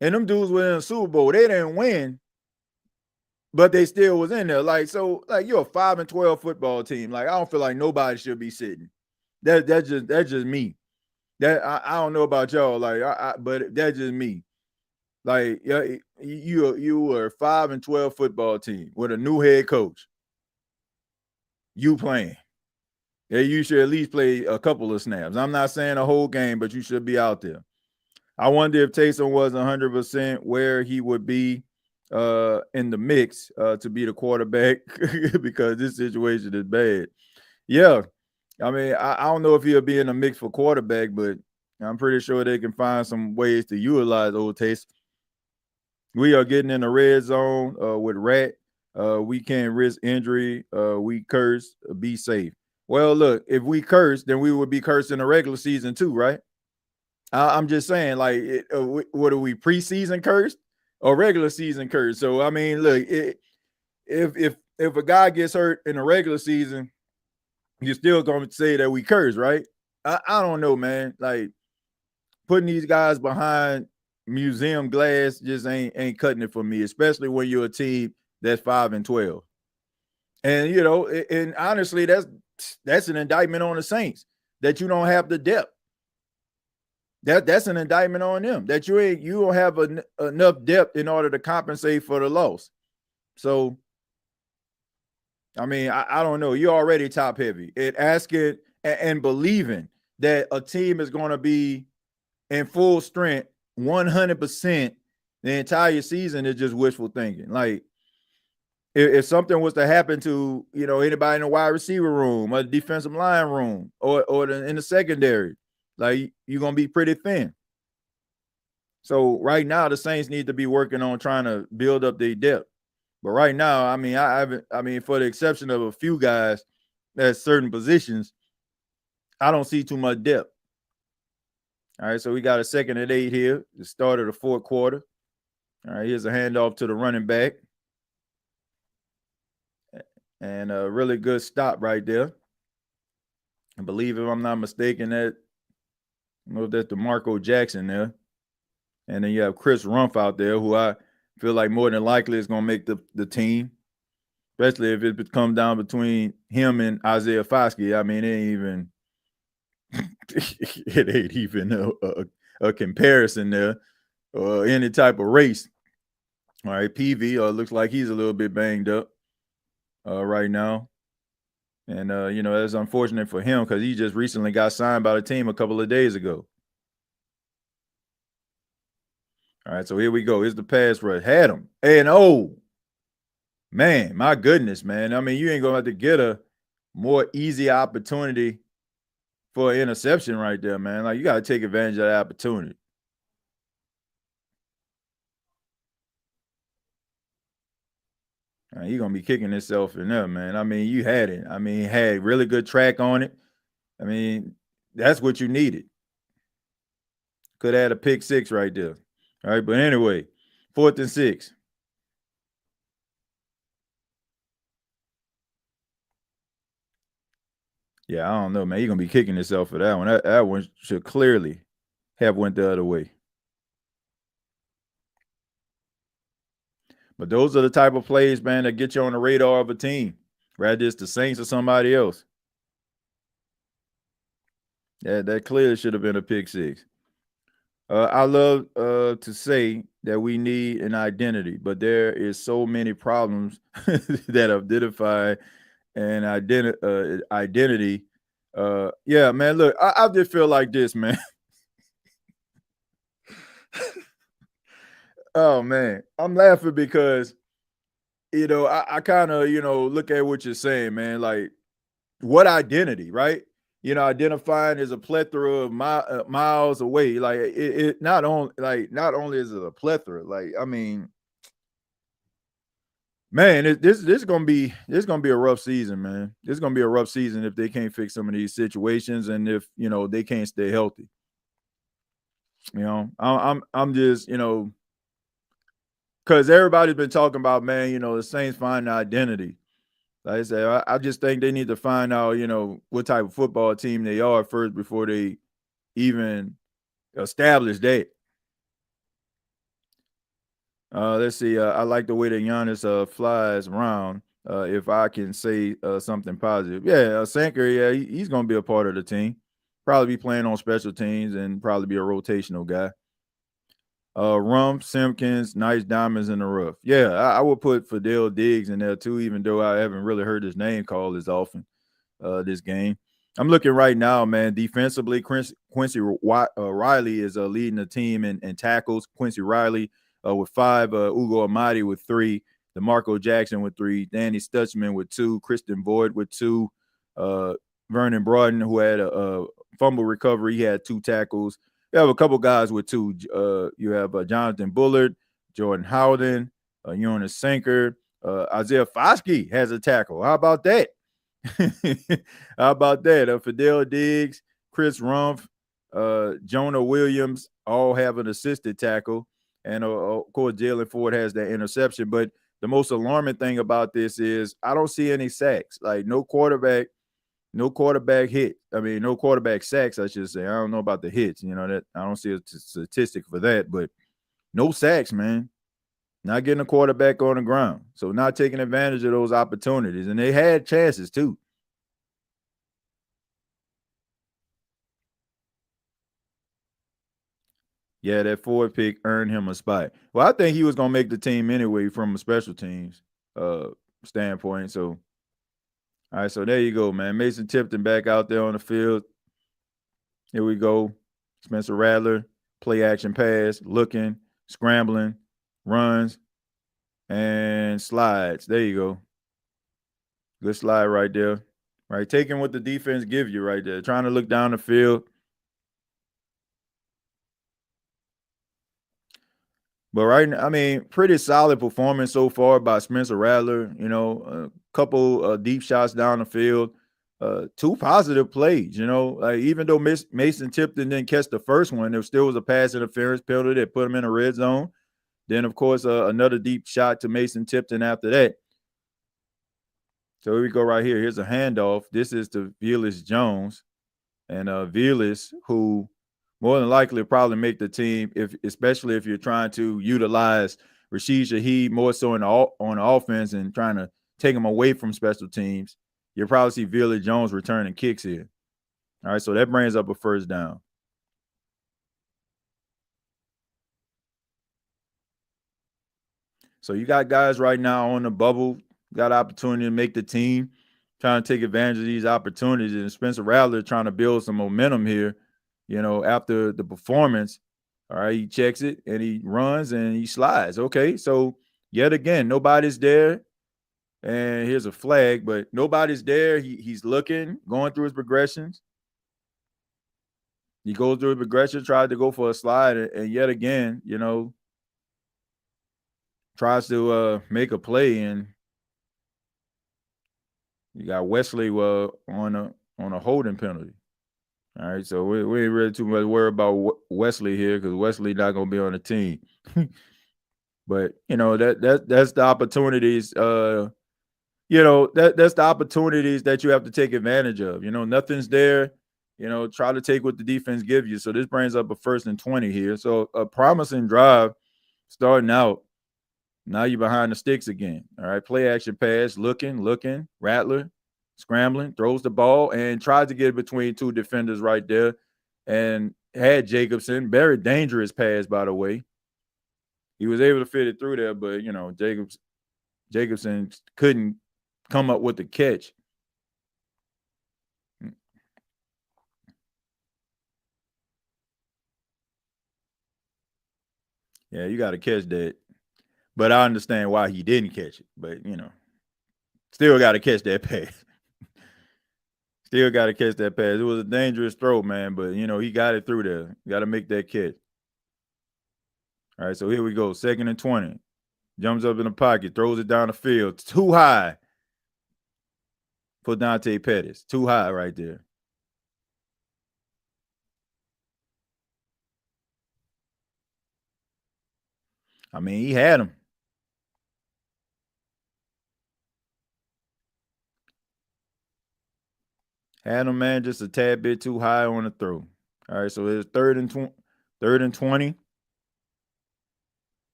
and them dudes were in the Super Bowl. They didn't win, but they still was in there. Like, so, like, you're a 5 and 12 football team. Like, I don't feel like nobody should be sitting. That's just me. That I don't know about y'all, like, but that's just me. Like you were a 5-12 football team with a new head coach. You playing. Yeah, you should at least play a couple of snaps. I'm not saying a whole game, but you should be out there. I wonder if Taysom was 100% where he would be in the mix to be the quarterback because this situation is bad. Yeah, I mean, I don't know if he'll be in the mix for quarterback, but I'm pretty sure they can find some ways to utilize old Taysom. We are getting in the red zone with Rat. We can't risk injury. We curse. Be safe. Well, look, if we curse, then we would be cursed in the regular season too, right? I'm just saying, like, what are we preseason cursed or regular season cursed? So I mean, look, if a guy gets hurt in the regular season, you're still going to say that we curse, right? I don't know, man. Like putting these guys behind museum glass just ain't cutting it for me, especially when you're a team that's 5-12. And you know, and honestly, that's an indictment on the Saints that you don't have the depth. That's an indictment on them that you don't have enough depth in order to compensate for the loss. So, I mean, I don't know. You're already top heavy. It asking and believing that a team is going to be in full strength 100% the entire season is just wishful thinking. Like if something was to happen to anybody in the wide receiver room or the defensive line room or in the secondary, like you're gonna be pretty thin. So right now the Saints need to be working on trying to build up their depth. But right now, I mean, I mean, for the exception of a few guys at certain positions, I don't see too much depth. All right, so we got a 2nd and 8 here, the start of the fourth quarter. All right, here's a handoff to the running back. And a really good stop right there. I believe, if I'm not mistaken, that I know that's DeMarco Jackson there. And then you have Chris Rumph out there, who I feel like more than likely is going to make the team, especially if it comes down between him and Isaiah Foskey. I mean, it ain't even a comparison there or any type of race. All right, PV looks like he's a little bit banged up right now. And, that's unfortunate for him because he just recently got signed by the team a couple of days ago. All right, so here we go. Here's the pass rush. Had him. And, man, my goodness, man. I mean, you ain't going to have to get a more easy opportunity for an interception right there, man. Like, you got to take advantage of that opportunity. You're going to be kicking yourself in there, man. I mean, you had it. I mean, had really good track on it. I mean, that's what you needed. Could have had a pick 6 right there. All right, but anyway, 4th and 6. Yeah, I don't know, man. You're going to be kicking yourself for that one. That one should clearly have went the other way. But those are the type of plays, man, that get you on the radar of a team, whether it's the Saints or somebody else. Yeah, that clearly should have been a pick 6. I love to say that we need an identity, but there is so many problems that identify an identity. Yeah, man. Look, I just feel like this, man. Oh man, I'm laughing because I kind of look at what you're saying, man. Like, what identity, right? Identifying as a plethora of miles away. Like it not only is it a plethora. Like, I mean, man, this is gonna be a rough season, man. This is gonna be a rough season if they can't fix some of these situations and if they can't stay healthy. I'm just because everybody's been talking about, man, the Saints find an identity. Like I said, I just think they need to find out, what type of football team they are first before they even establish that. Let's see. I like the way that Giannis flies around. If I can say something positive, yeah, Sanker, yeah, he's going to be a part of the team. Probably be playing on special teams and probably be a rotational guy. Rump, Simpkins, nice diamonds in the rough. Yeah, I would put Fidel Diggs in there too, even though I haven't really heard his name called as often this game. I'm looking right now, man. Defensively, Quincy Riley is leading the team in tackles. Quincy Riley with 5, Ugo Amadi with 3, DeMarco Jackson with 3, Danny Stutzman with 2, Kristen Boyd with 2, uh, Vernon Broughton, who had a fumble recovery, he had 2 tackles. You have a couple guys with 2. You have Jonathan Bullard, Jordan Howden, Jonas Sinker, Isaiah Foskey has a tackle. How about that? How about that? Fidel Diggs, Chris Rumpf, Jonah Williams all have an assisted tackle. And of course, Jalen Ford has that interception. But the most alarming thing about this is I don't see any sacks. Like no quarterback hit. I mean, no quarterback sacks, I should say. I don't know about the hits. You know, that I don't see a statistic for that, but no sacks, man. Not getting a quarterback on the ground. So not taking advantage of those opportunities. And they had chances too. Yeah, that Ford pick earned him a spot. Well, I think he was gonna make the team anyway from a special teams uh standpoint. So all right, so there you go, man. Mason Tipton back out there on the field. Here we go. Spencer Rattler, play action pass, looking, scrambling, runs, and slides. There you go. Good slide right there. Right, taking what the defense give you right there. Trying to look down the field. But right now, I mean, pretty solid performance so far by Spencer Rattler. You know, a couple deep shots down the field, 2 positive plays. You know, like even though Mason Tipton didn't catch the first one, there still was a pass interference penalty that put him in a red zone. Then, of course, another deep shot to Mason Tipton after that. So here we go right here. Here's a handoff. This is to Velus Jones, and Velus, who more than likely probably make the team, if especially if you're trying to utilize Rashid Shaheed more so on offense and trying to take him away from special teams. You'll probably see Velus Jones returning kicks here. All right, so that brings up a first down. So you got guys right now on the bubble, got opportunity to make the team, trying to take advantage of these opportunities. And Spencer Rattler trying to build some momentum here, you know, after the performance. All right, he checks it and he runs and he slides. Okay, so yet again, nobody's there. And here's a flag, but nobody's there. He's looking, going through his progressions. He goes through his progression, tried to go for a slide, and yet again, you know, tries to make a play, and you got Wesley on a holding penalty. All right, so we ain't really too much worried about Wesley here because Wesley not gonna be on the team. But you know that's the opportunities. You know that's the opportunities that you have to take advantage of. You know nothing's there. You know try to take what the defense gives you. So this brings up a 1st and 20 here. So a promising drive starting out. Now you're behind the sticks again. All right, play action pass, looking, Rattler, scrambling, throws the ball, and tries to get between 2 defenders right there. And had Jacobson, very dangerous pass, by the way. He was able to fit it through there, but you know, Jacobson couldn't come up with the catch. Yeah, you got to catch that. But I understand why he didn't catch it. But you know, still got to catch that pass. Still got to catch that pass. It was a dangerous throw, man, but you know he got it through there. Got to make that catch. All right, so here we go. 2nd and 20. Jumps up in the pocket, throws it down the field. It's too high for Dante Pettis. Too high right there. I mean, he had him. Had him, man, just a tad bit too high on the throw. All right, so it's 3rd and 20.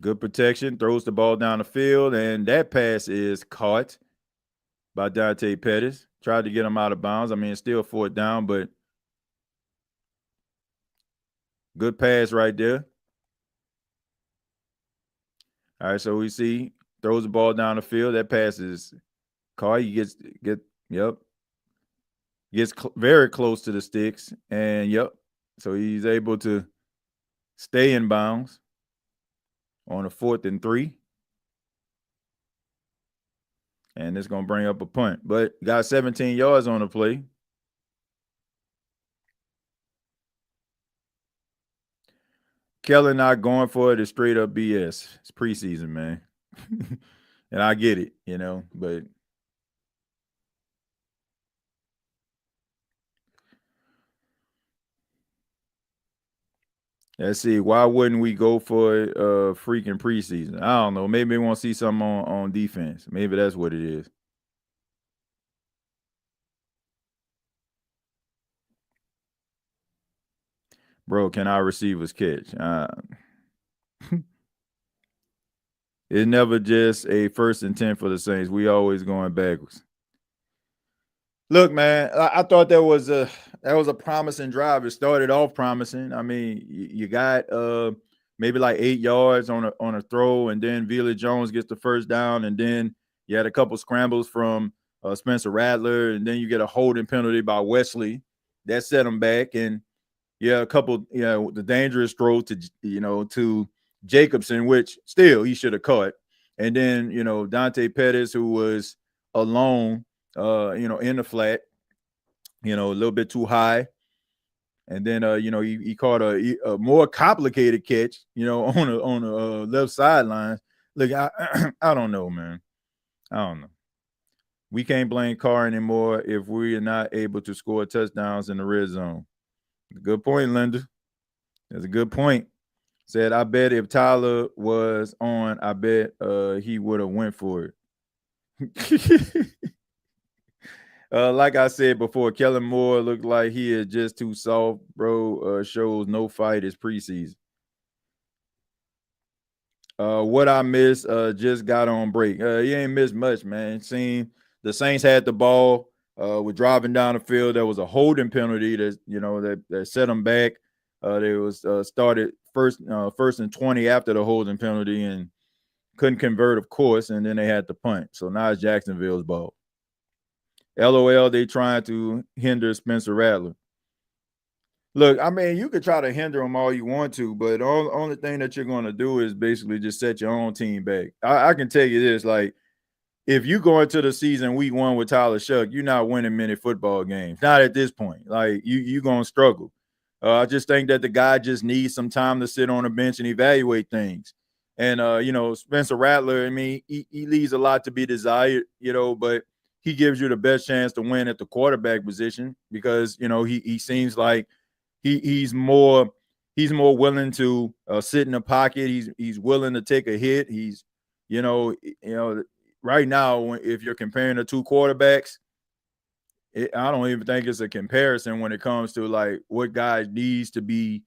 Good protection, throws the ball down the field, and that pass is caught by Dante Pettis. Tried to get him out of bounds. I mean, it's still 4th down, but good pass right there. All right, so we see throws the ball down the field. That pass is caught. He gets very close to the sticks, and so he's able to stay in bounds on a 4th and 3. And it's going to bring up a punt. But got 17 yards on the play. Kellen not going for it is straight up BS. It's preseason, man. And I get it, but let's see. Why wouldn't we go for it freaking preseason? I don't know. Maybe they want to see something on defense. Maybe that's what it is. Bro, can our receivers catch? It's never just a 1st and 10 for the Saints. We always going backwards. Look, man, I thought that was a promising drive. It started off promising. I mean, you got maybe like 8 yards on a throw, and then Vila Jones gets the 1st down, and then you had a couple scrambles from Spencer Rattler, and then you get a holding penalty by Wesley that set him back, and a couple, the dangerous throw to Jacobson, which still he should have caught, and then Dante Pettis, who was alone. In the flat, a little bit too high. And then, he caught a more complicated catch, on the left sideline. Look, I don't know, man. I don't know. We can't blame Carr anymore if we are not able to score touchdowns in the red zone. Good point, Linda. That's a good point. Said, I bet if Tyler was on, I bet he would have went for it. Like I said before, Kellen Moore looked like he is just too soft, bro. Shows no fight is preseason. What I missed, just got on break. You ain't missed much, man. Seen the Saints had the ball. We're driving down the field. There was a holding penalty that set them back. They was started first and 20 after the holding penalty and couldn't convert, of course, and then they had to punt. So now it's Jacksonville's ball. LOL, they trying to hinder Spencer Rattler. Look, I mean, you could try to hinder them all you want to, but the only thing that you're going to do is basically just set your own team back. I can tell you this, like, if you go into the season week 1 with Tyler Shough, you're not winning many football games. Not at this point. Like, you're going to struggle. I just think that the guy just needs some time to sit on the bench and evaluate things. And, Spencer Rattler, I mean, he leaves a lot to be desired, but he gives you the best chance to win at the quarterback position because, he seems like he's more willing to sit in the pocket. He's willing to take a hit. He's, right now, if you're comparing the two quarterbacks, I don't even think it's a comparison when it comes to like what guy needs to be,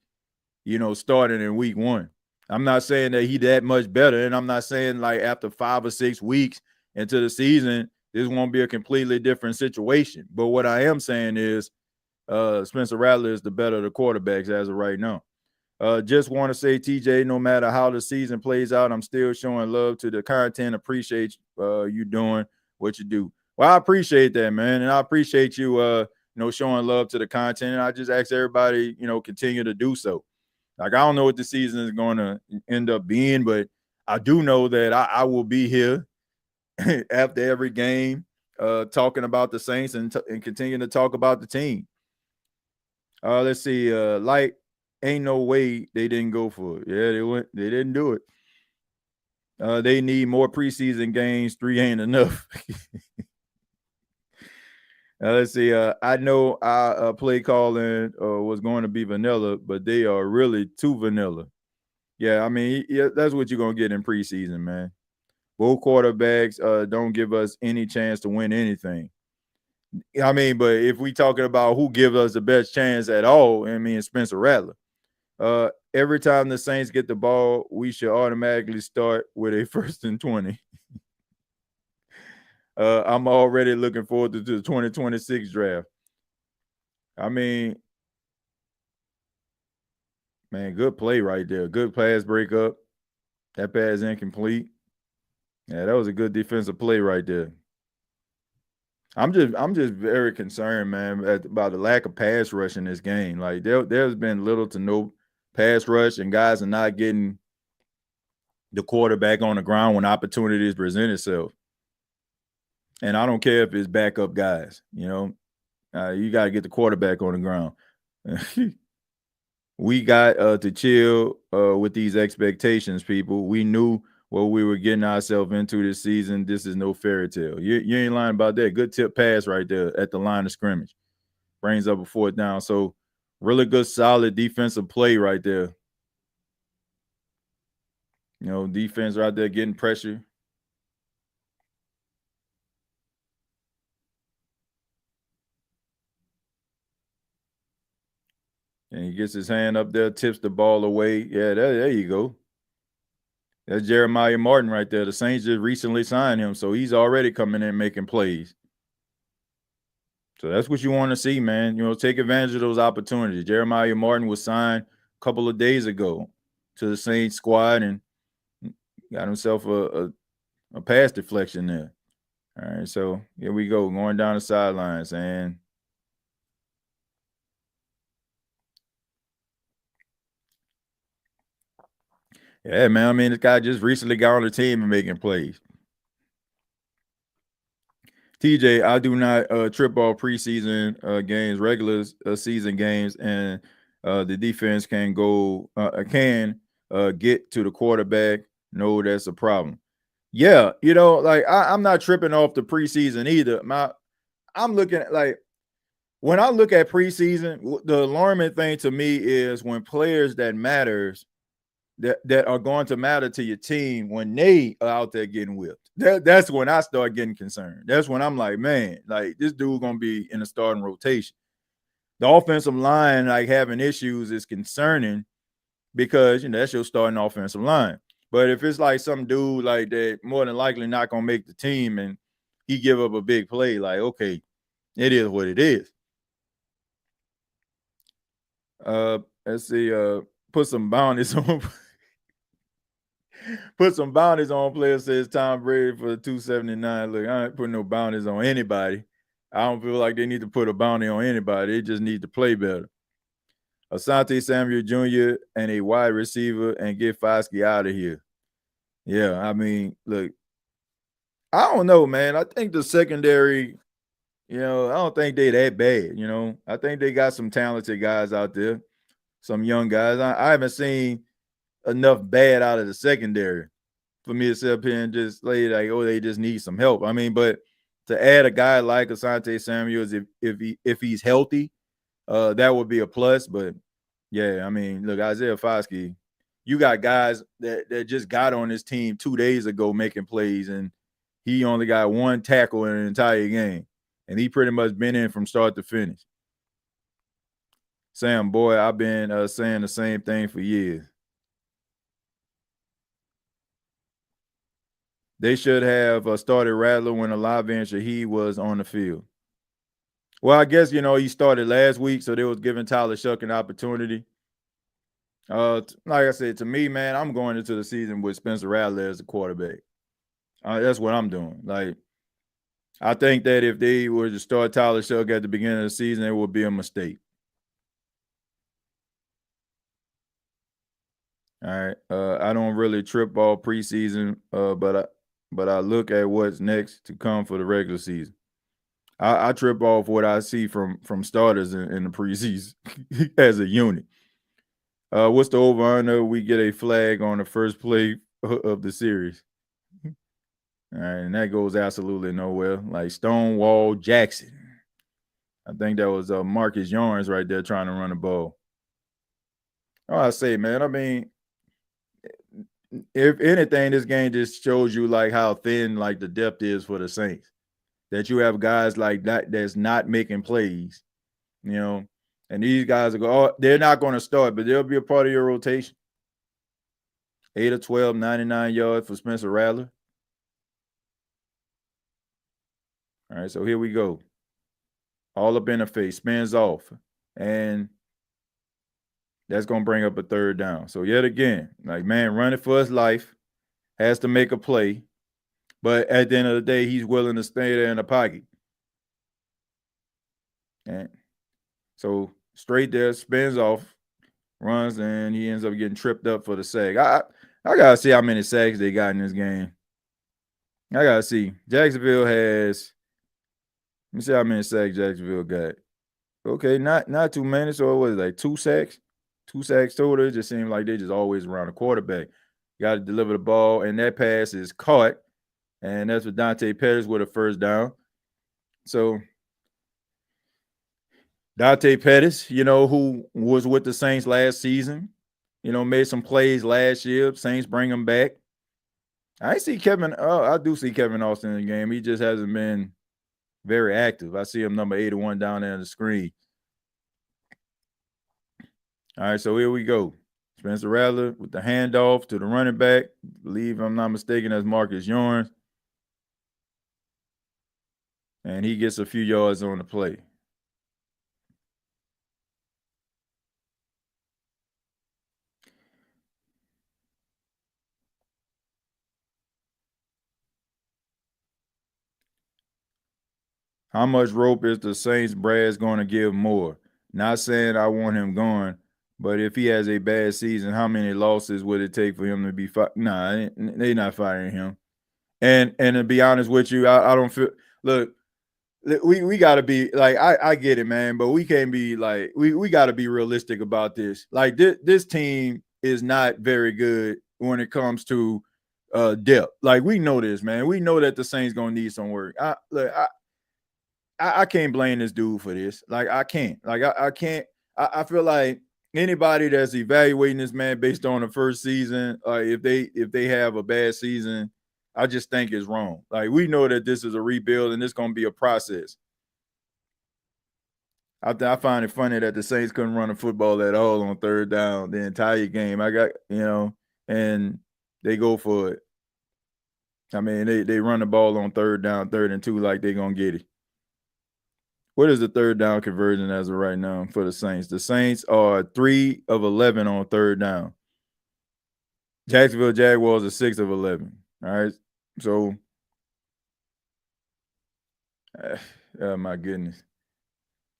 starting in week 1. I'm not saying that he's that much better, and I'm not saying like after 5 or 6 weeks into the season, this won't be a completely different situation. But what I am saying is Spencer Rattler is the better of the quarterbacks as of right now. Just want to say, TJ, no matter how the season plays out, I'm still showing love to the content. Appreciate you doing what you do. Well, I appreciate that, man. And I appreciate you, showing love to the content. And I just ask everybody, continue to do so. Like, I don't know what the season is going to end up being, but I do know that I will be here after every game talking about the Saints and continuing to talk about the team. Let's see. Ain't no way they didn't go for it. Yeah, they didn't do it. They need more preseason games. 3 ain't enough. Let's see. I know our play calling was going to be vanilla, but they are really too vanilla. Yeah, I mean, that's what you're going to get in preseason, man. Both quarterbacks don't give us any chance to win anything. I mean, but if we talking about who gives us the best chance at all, I mean, Spencer Rattler. every time the Saints get the ball, we should automatically start with a 1st and 20. I'm already looking forward to the 2026 draft. I mean, man, good play right there. Good pass breakup. That pass incomplete. Yeah, that was a good defensive play right there. I'm just very concerned, man, about the lack of pass rush in this game. Like there's been little to no pass rush, and guys are not getting the quarterback on the ground when opportunities present itself. And I don't care if it's backup guys. You got to get the quarterback on the ground. We got to chill with these expectations, people. We knew what we were getting ourselves into this season. This is no fairy tale. You ain't lying about that. Good tip pass right there at the line of scrimmage. Brings up a 4th down. So really good, solid defensive play right there. Defense right there getting pressure. And he gets his hand up there, tips the ball away. Yeah, there you go. That's Jeremiah Martin right there. The Saints just recently signed him, so he's already coming in making plays. So that's what you want to see, man. Take advantage of those opportunities. Jeremiah Martin was signed a couple of days ago to the Saints squad and got himself a pass deflection there. All right, so here we go, going down the sidelines, and yeah, man. I mean, this guy just recently got on the team and making plays. TJ, I do not trip off preseason games, regular season games, and the defense can get to the quarterback. No, that's a problem. Yeah, I'm not tripping off the preseason either. I'm looking at when I look at preseason, the alarming thing to me is when players that matters that are going to matter to your team when they are out there getting whipped. That's when I start getting concerned. That's when I'm like, man, like this dude gonna be in the starting rotation. The offensive line having issues is concerning because that's your starting offensive line. But if it's like some dude like that, more than likely not gonna make the team, and he give up a big play, like okay, it is what it is. Let's see. Put some bounties on. Put some bounties on players, says Tom Brady for the 279. Look, I ain't putting no bounties on anybody. I don't feel like they need to put a bounty on anybody. They just need to play better. Asante Samuel Jr. and a wide receiver and get Foskey out of here. Yeah, I mean, look, I don't know, man. I think the secondary, I don't think they that bad. I think they got some talented guys out there, some young guys. I haven't seen enough bad out of the secondary for me to sit up here and just say they just need some help. I mean, but to add a guy like Asante Samuels, if he's healthy, that would be a plus. But yeah, I mean, look, Isaiah Foskey, you got guys that just got on this team 2 days ago making plays, and he only got 1 tackle in an entire game, and he pretty much been in from start to finish. Sam, boy, I've been saying the same thing for years. They should have started Rattler when Olave and Shaheed was on the field. Well, I guess, he started last week, so they was giving Tyler Shough an opportunity. Like I said, to me, man, I'm going into the season with Spencer Rattler as the quarterback. That's what I'm doing. Like, I think that if they were to start Tyler Shough at the beginning of the season, it would be a mistake. All right. I don't really trip all preseason, but I look at what's next to come for the regular season. I trip off what I see from starters in the preseason as a unit. What's the over-under? We get a flag on the first play of the series. All right, and that goes absolutely nowhere. Like Stonewall Jackson. I think that was Marcus Yarns right there trying to run the ball. Oh, I say, man, I mean, if anything, this game just shows you how thin the depth is for the Saints. That you have guys like that that's not making plays, And these guys are going, they're not going to start, but they'll be a part of your rotation. 8 of 12, 99 yards for Spencer Rattler. All right, so here we go. All up in the face, spins off. And that's going to bring up a third down. So yet again, like, man, running for his life, has to make a play. But at the end of the day, he's willing to stay there in the pocket. And so straight there, spins off, runs, and he ends up getting tripped up for the sack. I got to see how many sacks they got in this game. I got to see. Jacksonville has – let me see how many sacks Jacksonville got. Okay, not too many. So it was like 2 sacks. 2 sacks total. It just seemed like they just always around the quarterback. Got to deliver the ball, and that pass is caught. And that's with Dante Pettis with a first down. So Dante Pettis, who was with the Saints last season, made some plays last year. Saints bring him back. I see Kevin. I do see Kevin Austin in the game. He just hasn't been very active. I see him number 81 down there on the screen. All right, so here we go. Spencer Rattler with the handoff to the running back. I believe, if I'm not mistaken, that's Marcus Yorns. And he gets a few yards on the play. How much rope is the Saints brass going to give more? Not saying I want him gone, but if he has a bad season, how many losses would it take for him to be fired? Nah, they're not firing him. And to be honest with you, I don't feel. Look, we got to be like, I get it, man, but we can't be like, we got to be realistic about this. Like, this team is not very good when it comes to depth. Like, we know this, man. We know that the Saints gonna need some work. I can't blame this dude for this. Like, I can't. Like, I can't. I feel like anybody that's evaluating this man based on the first season, if they have a bad season, I just think it's wrong. Like, we know that this is a rebuild and it's going to be a process. I find it funny that the Saints couldn't run the football at all on third down the entire game. And they go for it. I mean, they run the ball on third down, 3rd and 2, like they're going to get it. What is the third down conversion as of right now for the Saints? The Saints are 3 of 11 on third down. Jacksonville Jaguars are 6 of 11. All right. So, oh my goodness.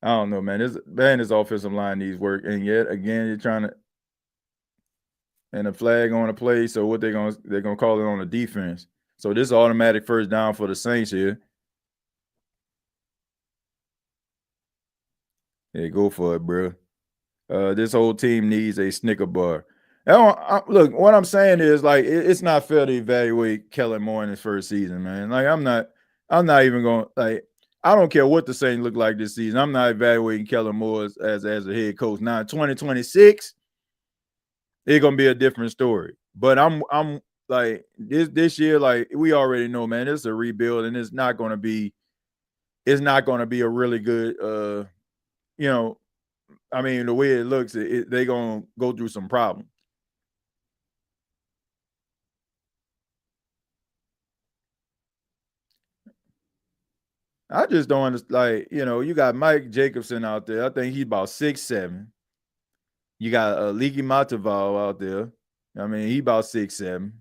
I don't know, man. This offensive line needs work. And yet again, you're trying to, and a flag on the play. So what they're gonna call it on the defense. So this is automatic first down for the Saints here. Yeah, go for it, bro. This whole team needs a Snicker bar. Look, what I'm saying is, like, it's not fair to evaluate Kellen Moore in his first season, man. Like, I'm not even going to, like, I don't care what the Saints look like this season. I'm not evaluating Kellen Moore as a head coach. Now, in 2026, it's gonna be a different story. But I'm like, this year, like, we already know, man, it's a rebuild, and it's not gonna be a really good I mean, the way it looks, they're going to go through some problems. I just don't understand. Like, you got Mike Jacobson out there. I think he's about 6'7". You got Leaky Mataval out there. I mean, he about 6'7".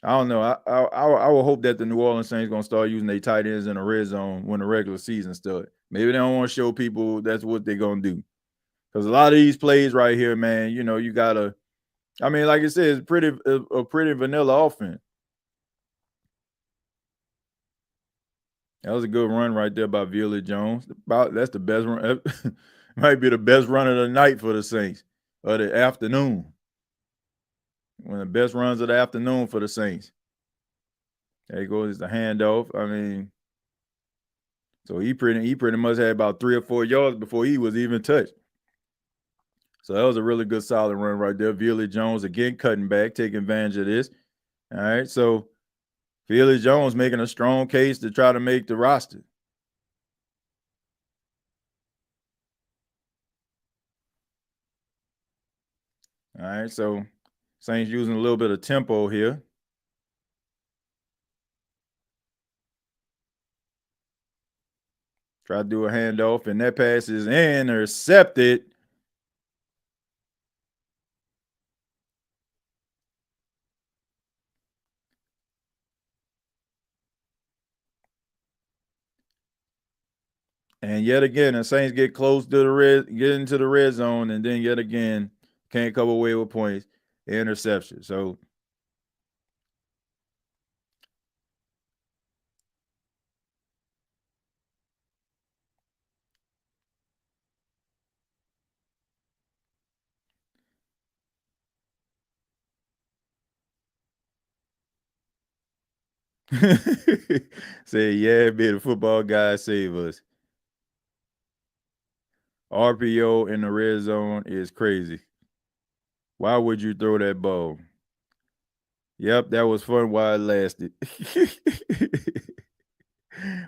I don't know. I will hope that the New Orleans Saints going to start using their tight ends in the red zone when the regular season starts. Maybe they don't want to show people that's what they're going to do. Because a lot of these plays right here, man, you got to, I mean, like I said, it's a pretty vanilla offense. That was a good run right there by Viola Jones. That's the best run. Might be the best run of the night for the Saints, or the afternoon. One of the best runs of the afternoon for the Saints. There goes the handoff. I mean, so he pretty much had about 3 or 4 yards before he was even touched. So that was a really good solid run right there. Viola Jones again cutting back, taking advantage of this. All right, so Viola Jones making a strong case to try to make the roster. All right, so Saints using a little bit of tempo here. Try to do a handoff, and that pass is intercepted. And yet again, the Saints get close to get into the red zone, and then yet again, can't come away with points. Interception. So say, yeah, be the football guy save us. RPO in the red zone is crazy. Why would you throw that ball? Yep, that was fun while it lasted.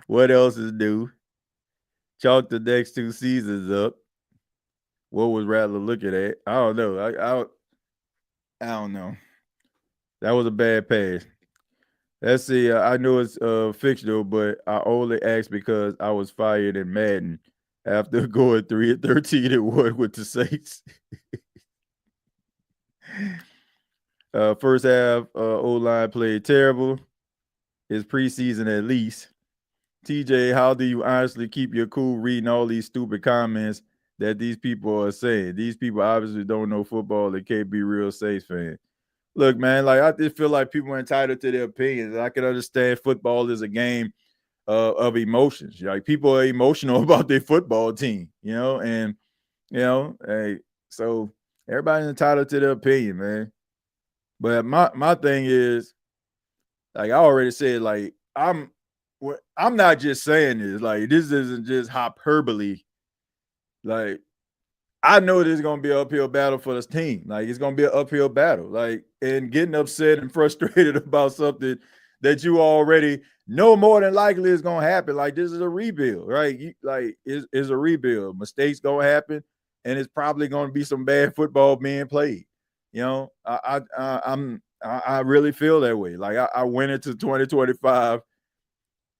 What else is new? Chalk the next two seasons up. What was Rattler looking at? I don't know. I don't know. That was a bad pass. Let's see. I know it's fictional, but I only asked because I was fired in Madden after going 3-13-1 with the Saints. First half, O-line played terrible. It's preseason at least. TJ, how do you honestly keep your cool reading all these stupid comments that these people are saying? These people obviously don't know football. They can't be real Saints fans. Look, man, like I just feel like people are entitled to their opinions. I can understand football is a game of emotions. Like people are emotional about their football team, and hey, so everybody's entitled to their opinion, man. But my thing is, like I already said, like I'm not just saying this. Like this isn't just hyperbole. Like I know this is gonna be an uphill battle for this team. Like it's gonna be an uphill battle. Like and getting upset and frustrated about something that you already know more than likely is gonna happen. Like this is a rebuild, right? It's a rebuild. Mistakes gonna happen, and it's probably gonna be some bad football being played. I really feel that way. Like I went into 2025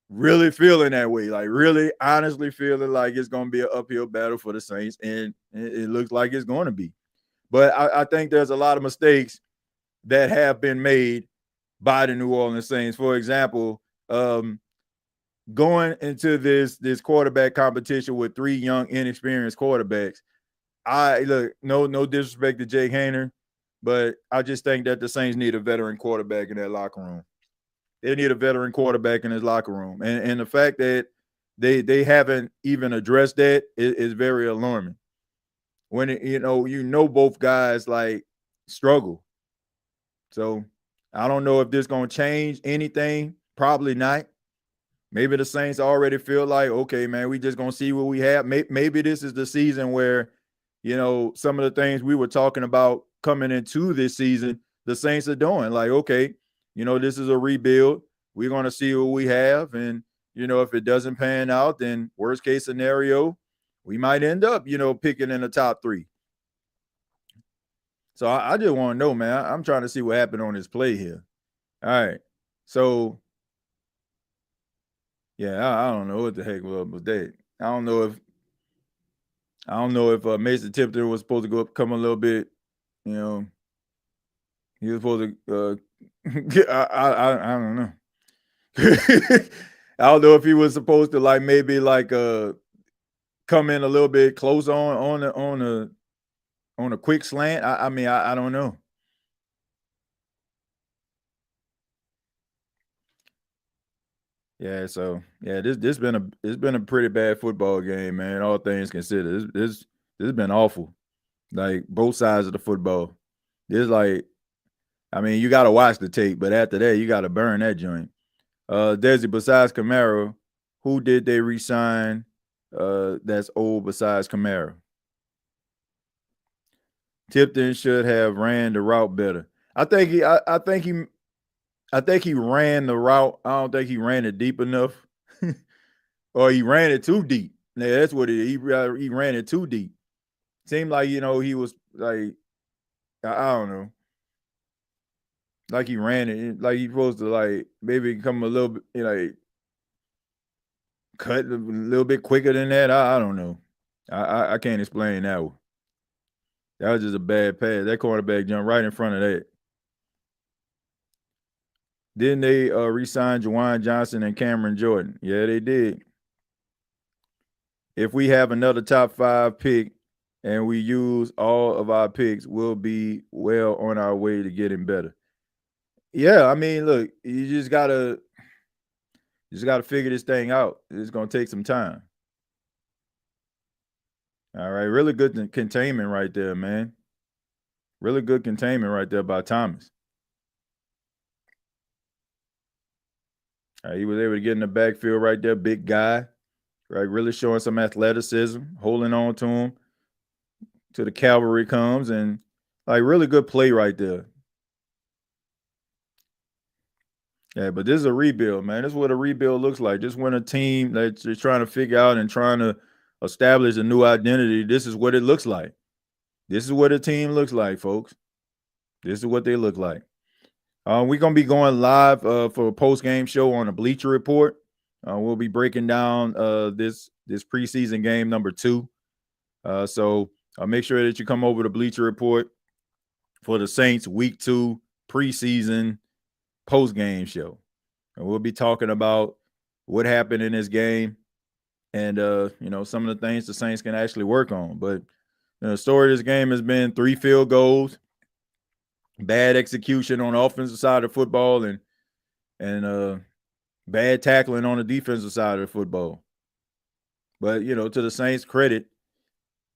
really feeling that way, like really honestly feeling like it's going to be an uphill battle for the Saints, and it looks like it's going to be. But I think there's a lot of mistakes that have been made by the New Orleans Saints. For example, going into this quarterback competition with three young, inexperienced quarterbacks. I look no disrespect to Jake Hayner, but I just think that the Saints need a veteran quarterback in that locker room. They need a veteran quarterback in his locker room, and the fact that they haven't even addressed that is very alarming. When both guys like struggle, so I don't know if this gonna change anything. Probably not. Maybe the Saints already feel like, okay, man, we just gonna see what we have. Maybe this is the season where, some of the things we were talking about coming into this season, the Saints are doing. Like, okay, this is a rebuild. We're gonna see what we have, and if it doesn't pan out, then worst case scenario, we might end up, picking in the top three. So I just want to know, man. I'm trying to see what happened on this play here. All right, so yeah, I don't know what the heck was up with that. I don't know if Mason Tipton was supposed to come a little bit, you know, he was supposed to. I don't know. I don't know if he was supposed to maybe come in a little bit close on a quick slant. I mean I don't know. Yeah, so yeah, it's been a pretty bad football game, man. All things considered, this has been awful. Like both sides of the football. It's like, I mean, you got to watch the tape, but after that, you got to burn that joint. Desi, besides Camaro, who did they resign? That's old besides Camaro. Tipton should have ran the route better. I think he ran the route. I don't think he ran it deep enough, or he ran it too deep. Yeah, that's what it is. He ran it too deep. Seemed like he was like, I don't know. Like he ran it, like he's supposed to like maybe come a little bit, like cut a little bit quicker than that. I don't know. I can't explain that one. That was just a bad pass. That cornerback jumped right in front of that. Didn't they re-sign Juwan Johnson and Cameron Jordan? Yeah, they did. If we have another top 5 pick and we use all of our picks, we'll be well on our way to getting better. Yeah, I mean, look, you just gotta figure this thing out. It's gonna take some time. All right, really good containment right there, man. Really good containment right there by Thomas. He was able to get in the backfield right there, big guy, right? Really showing some athleticism, holding on to him till the cavalry comes, and like really good play right there. Yeah, but this is a rebuild, man. This is what a rebuild looks like. Just when a team that's just trying to figure out and trying to establish a new identity, this is what it looks like. This is what a team looks like, folks. This is what they look like. We're gonna be going live for a post-game show on the Bleacher Report. We'll be breaking down this preseason game number 2. So make sure that you come over to Bleacher Report for the Saints Week 2 preseason post-game show. And we'll be talking about what happened in this game and some of the things the Saints can actually work on. But the story of this game has been 3 field goals, bad execution on the offensive side of football, and bad tackling on the defensive side of the football. But to the Saints' credit,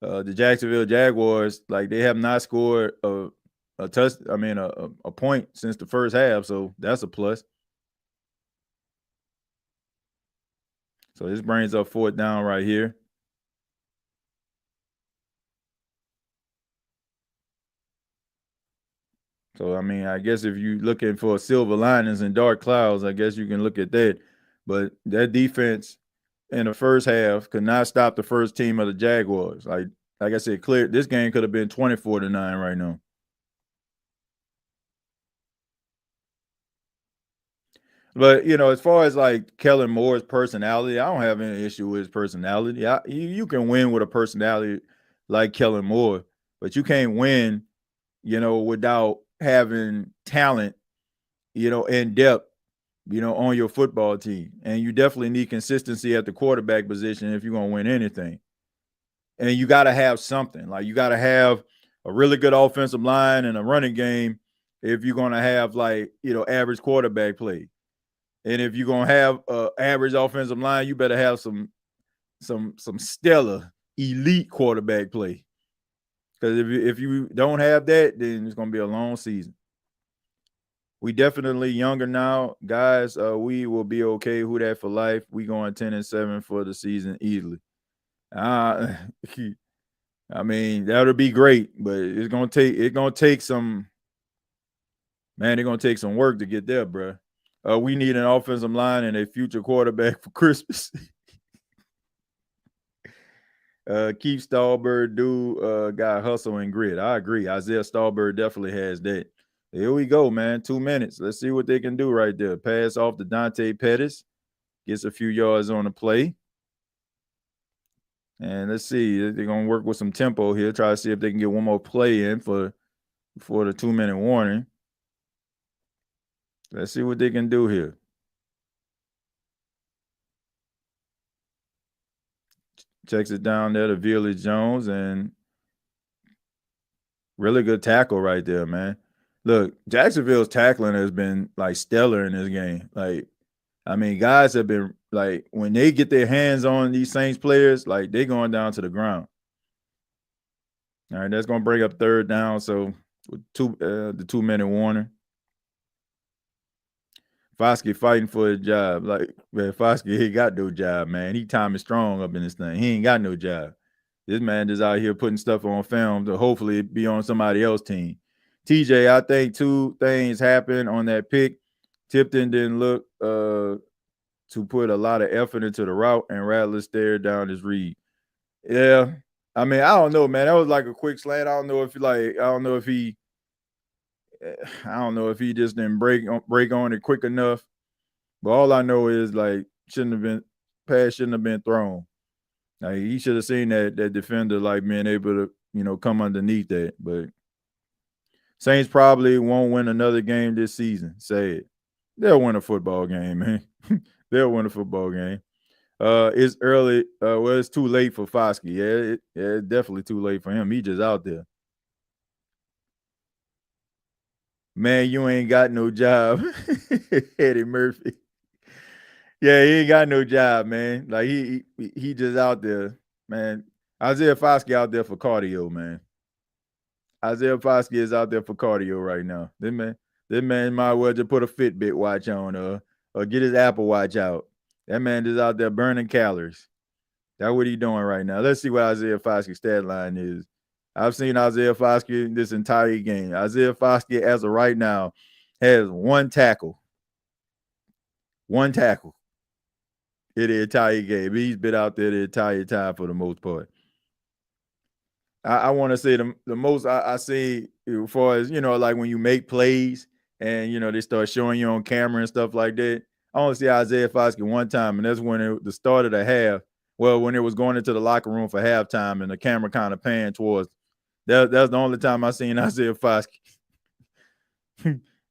the Jacksonville Jaguars, like, they have not scored a point since the first half, so that's a plus. So this brings up 4th down right here. So, I mean, I guess if you're looking for silver linings and dark clouds, I guess you can look at that. But that defense in the first half could not stop the first team of the Jaguars. Like I said, clear. This game could have been 24-9 right now. But, as far as like Kellen Moore's personality, I don't have any issue with his personality. You can win with a personality like Kellen Moore, but you can't win, without having talent, in depth, on your football team. And you definitely need consistency at the quarterback position if you're going to win anything. And you got to have something. Like, you got to have a really good offensive line and a running game if you're going to have, like, average quarterback play. And if you're going to have an average offensive line, you better have some stellar elite quarterback play. Because if you don't have that, then it's going to be a long season. We definitely younger now, guys. We will be okay. Who that for life? We going 10-7 for the season easily. I mean, that'll be great, but it's gonna take some. Man, they're gonna take some work to get there, bro. We need an offensive line and a future quarterback for Christmas. Keep Stallbird got hustle and grit. I agree. Isaiah Stallbird definitely has that. Here we go, man. 2 minutes. Let's see what they can do right there. Pass off to Dante Pettis. Gets a few yards on the play. And let's see. They're going to work with some tempo here. Try to see if they can get one more play in before the 2-minute warning. Let's see what they can do here. Checks it down there to Village Jones, and really good tackle right there, man. Look, Jacksonville's tackling has been like stellar in this game. Like, I mean, guys have been like, when they get their hands on these Saints players, like, they're going down to the ground. All right, that's going to bring up 3rd down. So the 2-minute warning. Foskey fighting for his job. Like, man, Foskey, he got no job, man. He Tommy Strong up in this thing. He ain't got no job. This man is out here putting stuff on film to hopefully be on somebody else's team. TJ, I think 2 things happened on that pick. Tipton didn't look to put a lot of effort into the route, and Rattler stared down his read. Yeah. I mean, I don't know, man. That was like a quick slant. I don't know if he I don't know if he just didn't break on it quick enough. But all I know is like pass shouldn't have been thrown. Like he should have seen that defender like being able to, come underneath that. But Saints probably won't win another game this season. Say it. They'll win a football game, man. They'll win a football game. It's early. Well, it's too late for Foskey. It's definitely too late for him. He just out there. Man, you ain't got no job. Eddie Murphy. Yeah, he ain't got no job, man. Like he just out there, man. Isaiah Foskey out there for cardio, man. Isaiah Foskey is out there for cardio right now. This man might well just put a Fitbit watch on or get his Apple Watch out. That man is out there burning calories. That's what he doing right now. Let's see what Isaiah Foskey's stat line is. I've seen Isaiah Foskey this entire game. Isaiah Foskey, as of right now, has one tackle. One tackle in the entire game. He's been out there the entire time for the most part. I want to say the most I see as far as, like when you make plays and, they start showing you on camera and stuff like that. I only see Isaiah Foskey one time, and that's when the start of the half. Well, when it was going into the locker room for halftime and the camera kind of panned towards. That's the only time I seen Isaiah Foskey.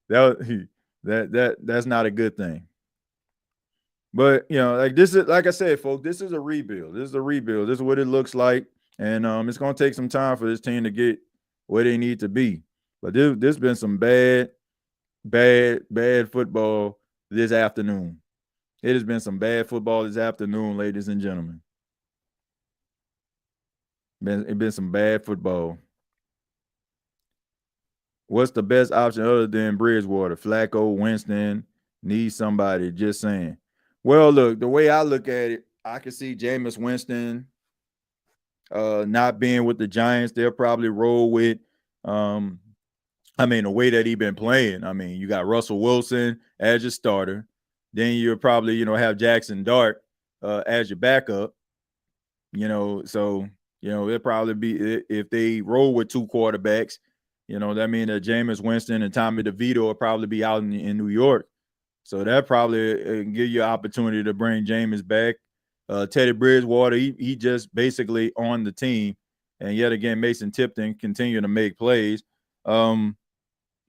That's not a good thing. But, like this is, like I said, folks, this is a rebuild. This is what it looks like. And it's going to take some time for this team to get where they need to be. But there's been some bad football this afternoon. It has been some bad football this afternoon, ladies and gentlemen. It's been some bad football. What's the best option other than Bridgewater? Flacco, Winston, need somebody, just saying. Well, look, the way I look at it, I can see Jameis Winston not being with the Giants. They'll probably roll with the way that he's been playing. I mean, you got Russell Wilson as your starter. Then you'll probably, have Jackson Dart as your backup. So, it'll probably be, if they roll with two quarterbacks, that means that Jameis Winston and Tommy DeVito will probably be out in New York. So that probably give you an opportunity to bring Jameis back. Teddy Bridgewater, he just basically on the team. And yet again, Mason Tipton continue to make plays. But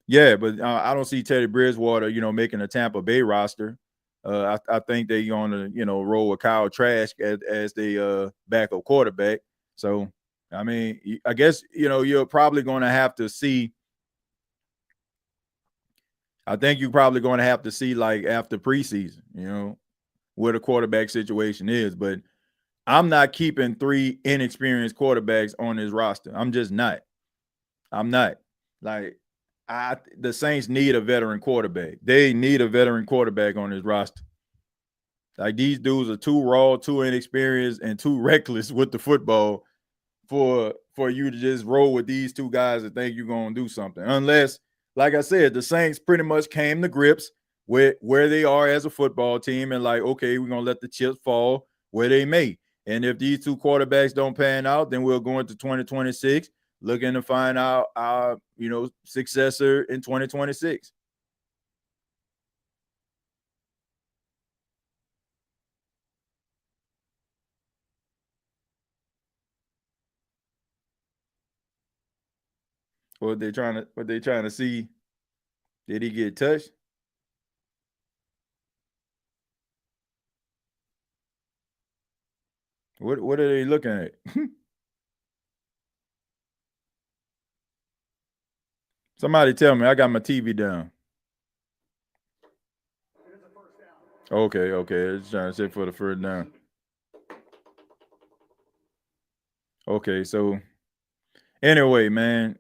I don't see Teddy Bridgewater, making a Tampa Bay roster. I think they're going to, roll with Kyle Trask as the backup quarterback. So, I mean, I guess, you're probably going to have to see. I think you're probably going to have to see, like, after preseason, where the quarterback situation is. But I'm not keeping three inexperienced quarterbacks on this roster. I'm just not. I'm not. Like, the Saints need a veteran quarterback. They need a veteran quarterback on this roster. Like, these dudes are too raw, too inexperienced, and too reckless with the football for you to just roll with these two guys and think you're going to do something. Unless, like I said, the Saints pretty much came to grips with where they are as a football team and like, okay, we're going to let the chips fall where they may. And if these two quarterbacks don't pan out, then we'll go into 2026 looking to find out our, successor in 2026. What they trying to see? Did he get touched? What are they looking at? Somebody tell me. I got my TV down. Okay. Just trying to say for the first down. Okay, so anyway, man.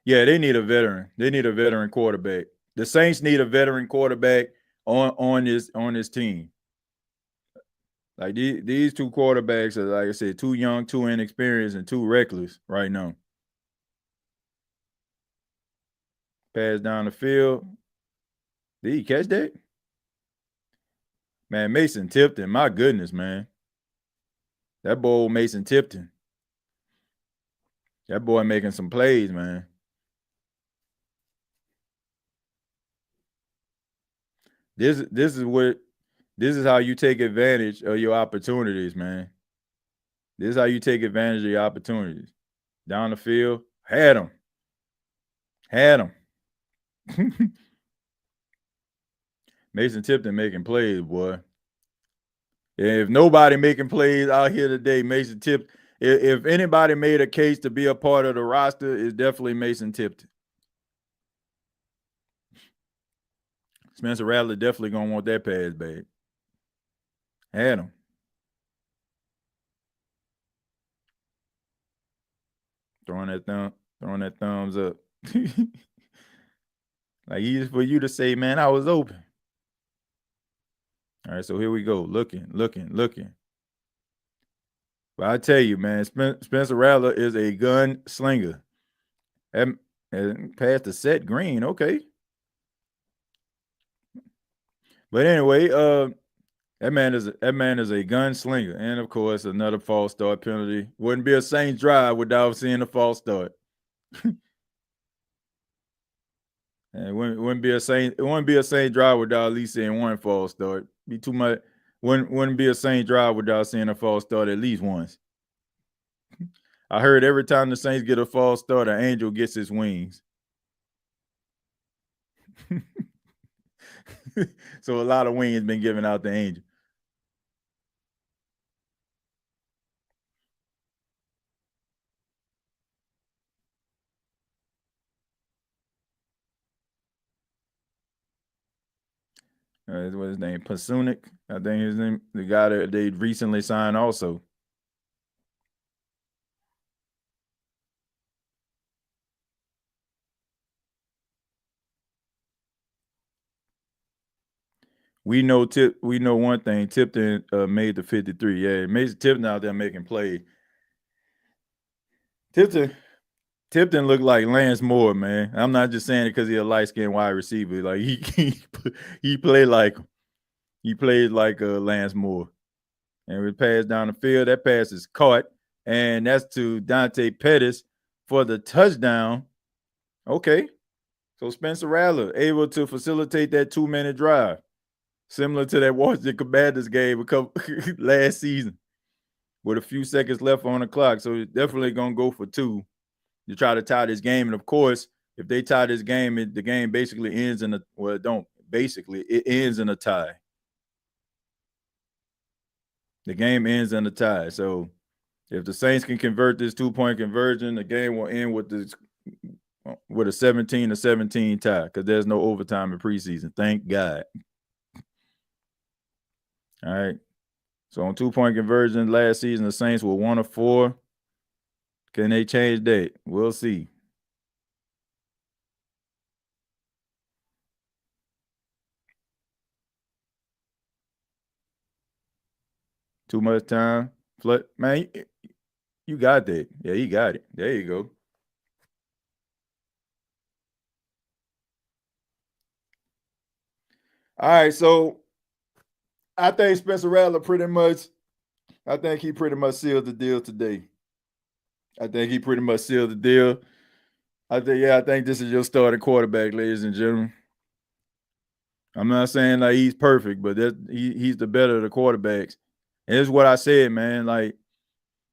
Yeah, they need a veteran. They need a veteran quarterback. The Saints need a veteran quarterback on this team. Like these two quarterbacks are, like I said, too young, too inexperienced, and too reckless right now. Pass down the field. Did he catch that? Man, Mason Tipton. My goodness, man. That boy Mason Tipton. That boy making some plays, man. This is how you take advantage of your opportunities, man. This is how you take advantage of your opportunities. Down the field, had them. Mason Tipton making plays, boy. If nobody making plays out here today, Mason Tipton. If anybody made a case to be a part of the roster, it's definitely Mason Tipton. Spencer Rattler definitely gonna want that pass back. Had him. Throwing that thumbs up. Like easy for you to say, man, I was open. All right, so here we go. Looking. But I tell you, man, Spencer Rattler is a gun slinger. And past the set green, okay. But anyway, that man is a gunslinger, and of course, another false start penalty. Wouldn't be a Saints drive without seeing a false start. And it wouldn't be a Saints drive without at least seeing one false start. Be too much. Wouldn't be a Saints drive without seeing a false start at least once. I heard every time the Saints get a false start, an angel gets his wings. So a lot of wings been given out to Angel. What's his name? Pasunik. I think his name. The guy that they recently signed also. We know one thing. Tipton made the 53. Yeah, Mason Tipton out there making plays. Tipton looked like Lance Moore, man. I'm not just saying it because he's a light-skinned wide receiver. Like he played like Lance Moore. And we pass down the field. That pass is caught, and that's to Dante Pettis for the touchdown. Okay, so Spencer Rattler able to facilitate that 2-minute drive, similar to that Washington Commanders game last season, with a few seconds left on the clock. So definitely gonna go for 2 to try to tie this game. And of course, if they tie this game, the game basically ends in it ends in a tie. The game ends in a tie. So if the Saints can convert this 2-point conversion, the game will end with a 17-17 tie because there's no overtime in preseason. Thank God. All right. So on 2-point conversion last season, the Saints were 1 of 4. Can they change that? We'll see. Too much time. Man, you got that. Yeah, he got it. There you go. All right, so I think Spencer Rattler pretty much sealed the deal today. I think this is your starting quarterback, ladies and gentlemen. I'm not saying like he's perfect, but he's the better of the quarterbacks. And this is what I said, man. Like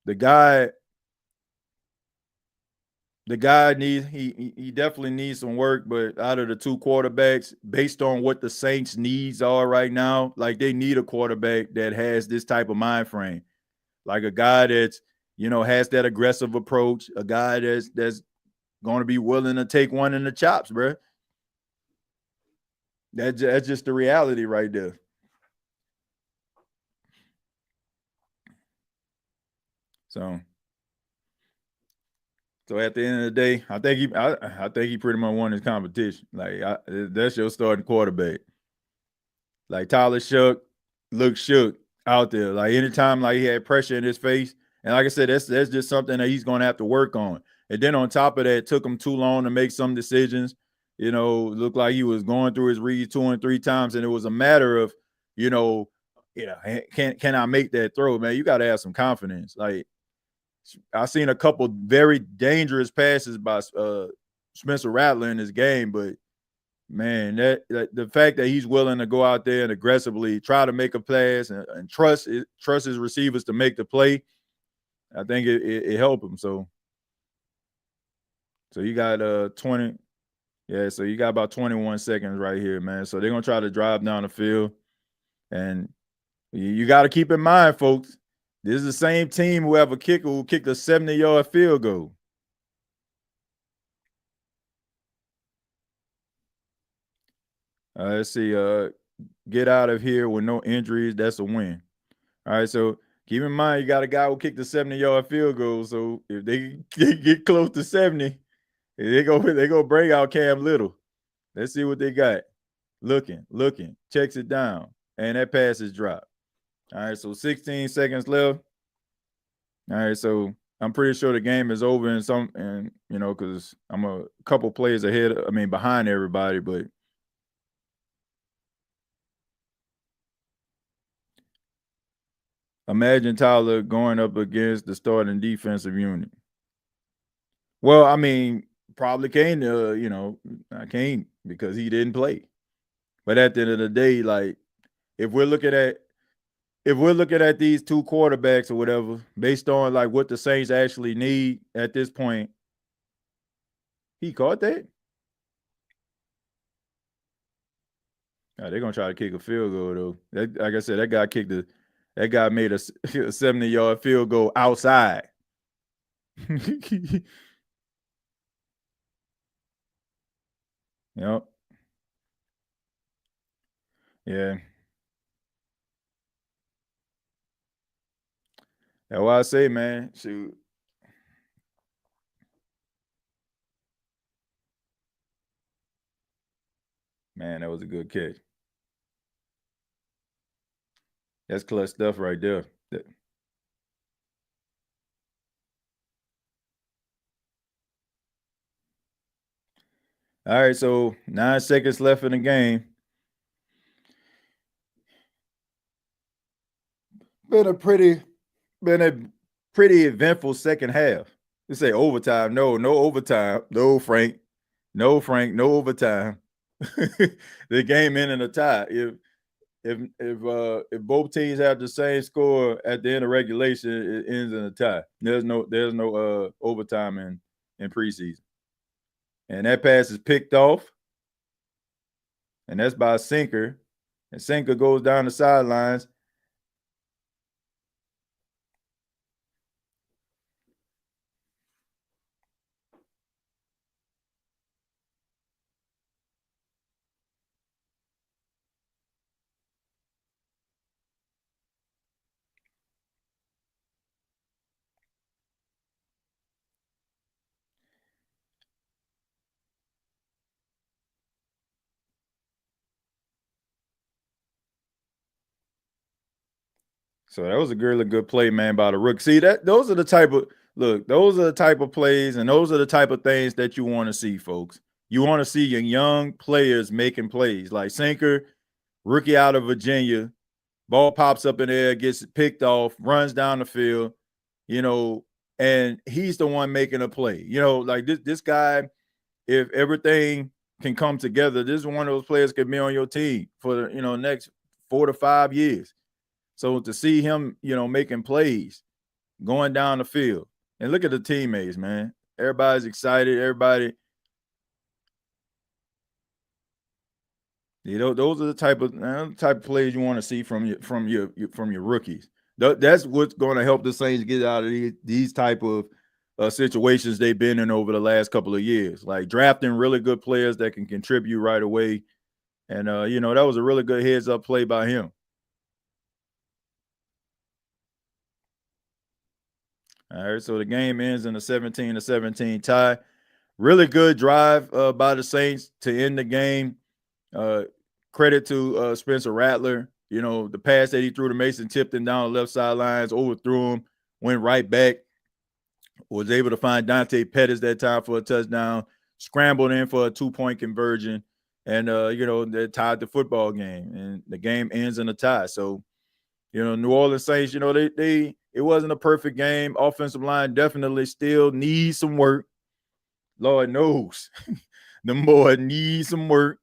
the guy he definitely needs some work, but out of the 2 quarterbacks, based on what the Saints' needs are right now, like they need a quarterback that has this type of mind frame. Like a guy that's, has that aggressive approach, a guy that's going to be willing to take one in the chops, bro. That's just the reality right there. So at the end of the day, I think he pretty much won his competition. Like that's your starting quarterback. Like Tyler Shough looked shook out there. Like anytime like he had pressure in his face, and like I said, that's just something that he's going to have to work on. And then on top of that, it took him too long to make some decisions. Looked like he was going through his reads 2 and 3 times, and it was a matter of, can I make that throw, man? You got to have some confidence. Like I've seen a couple very dangerous passes by Spencer Rattler in this game, but man, that the fact that he's willing to go out there and aggressively try to make a pass and trust his receivers to make the play, I think it helped him. So you got 20. Yeah, so you got about 21 seconds right here, man. So they're gonna try to drive down the field, and you got to keep in mind, folks, this is the same team who have a kicker who kicked a 70-yard field goal. Let's see. Get out of here with no injuries. That's a win. All right, so keep in mind you got a guy who kicked a 70-yard field goal. So if they get close to 70, they go bring out Cam Little. Let's see what they got. Looking, checks it down, and that pass is dropped. All right, so 16 seconds left. All right, so I'm pretty sure the game is over and because I'm a couple plays ahead. Behind everybody, but imagine Tyler going up against the starting defensive unit. Well, probably can't. I can't because he didn't play. But at the end of the day, like if we're looking at these two quarterbacks or whatever, based on like what the Saints actually need at this point, he caught that. They're gonna try to kick a field goal though. Like I said, that guy made a 70-yard field goal outside. Yep. Yeah. That's why I say, man, shoot. Man, that was a good catch. That's clutch stuff right there. All right, so 9 seconds left in the game. Been a pretty eventful second half. You say overtime. No overtime. No, Frank. No overtime. The game ended in a tie. If both teams have the same score at the end of regulation, it ends in a tie. There's no overtime in preseason. And that pass is picked off, and that's by Sinker. And Sinker goes down the sidelines. So that was a really good play, man, by the rookie. See, those are the type of plays, and those are the type of things that you want to see, folks. You want to see your young players making plays. Like Sinker, rookie out of Virginia, ball pops up in the air, gets picked off, runs down the field, and he's the one making a play. Like this guy, if everything can come together, this is one of those players could be on your team for the next 4 to 5 years. So to see him, making plays, going down the field, and look at the teammates, man. Everybody's excited. Everybody, those are the type of plays you want to see from your rookies. That's what's going to help the Saints get out of these type of situations they've been in over the last couple of years, like drafting really good players that can contribute right away. And that was a really good heads up play by him. All right, so the game ends in a 17-17 tie. Really good drive by the Saints to end the game. Credit to Spencer Rattler. The pass that he threw to Mason Tipton down the left sidelines, overthrew him, went right back, was able to find Dante Pettis that time for a touchdown, scrambled in for a 2-point conversion, and they tied the football game, and the game ends in a tie. So, New Orleans Saints, it wasn't a perfect game. Offensive line definitely still needs some work. Lord knows, the boy needs some work.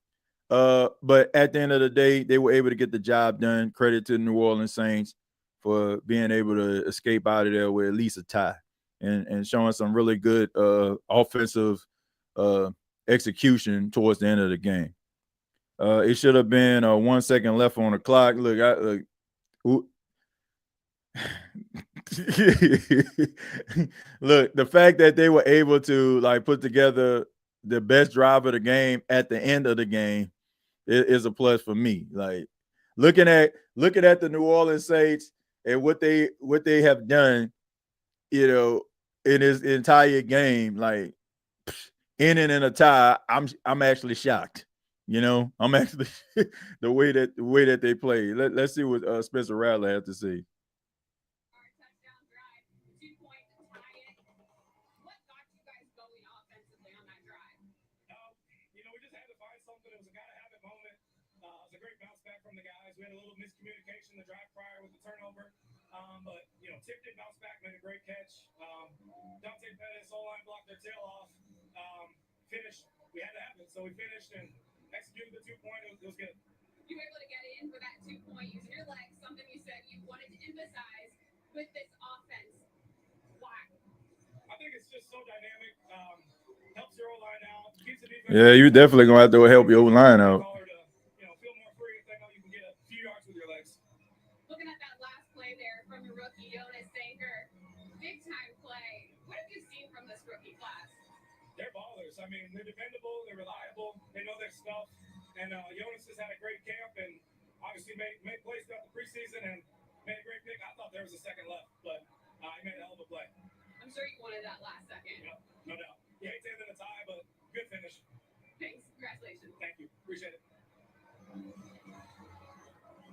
But at the end of the day, they were able to get the job done. Credit to the New Orleans Saints for being able to escape out of there with at least a tie and showing some really good offensive execution towards the end of the game. It should have been 1 second left on the clock. Look. Look, the fact that they were able to like put together the best drive of the game at the end of the game is a plus for me. Like looking at the New Orleans Saints and what they have done, in this entire game, like ending in a tie, I'm actually shocked. I'm actually the way that they play. Let's see what Spencer Rattler had to say. From the guys. We had a little miscommunication the drive prior with the turnover. But Tick did bounce back, made a great catch. Dante Pettis, O-line blocked their tail off. Finished. We had to have it. So we finished and executed the 2-point. It was good. You were able to get in for that 2-point using your legs, something you said you wanted to emphasize with this offense. Why? I think it's just so dynamic. Helps your O-line out. Keeps the defense. Yeah, you're definitely going to have to help your O-line out. Looking at that last play there from the rookie, Jonas Sanker. Big time play. What have you seen from this rookie class? They're ballers. I mean, they're dependable, they're reliable, they know their stuff. And Jonas has had a great camp and obviously made plays throughout the preseason and made a great pick. I thought there was a second left, but he made a hell of a play. I'm sure you wanted that last second. Yep, no doubt. He hates ending a tie, but good finish. Thanks. Congratulations. Thank you. Appreciate it.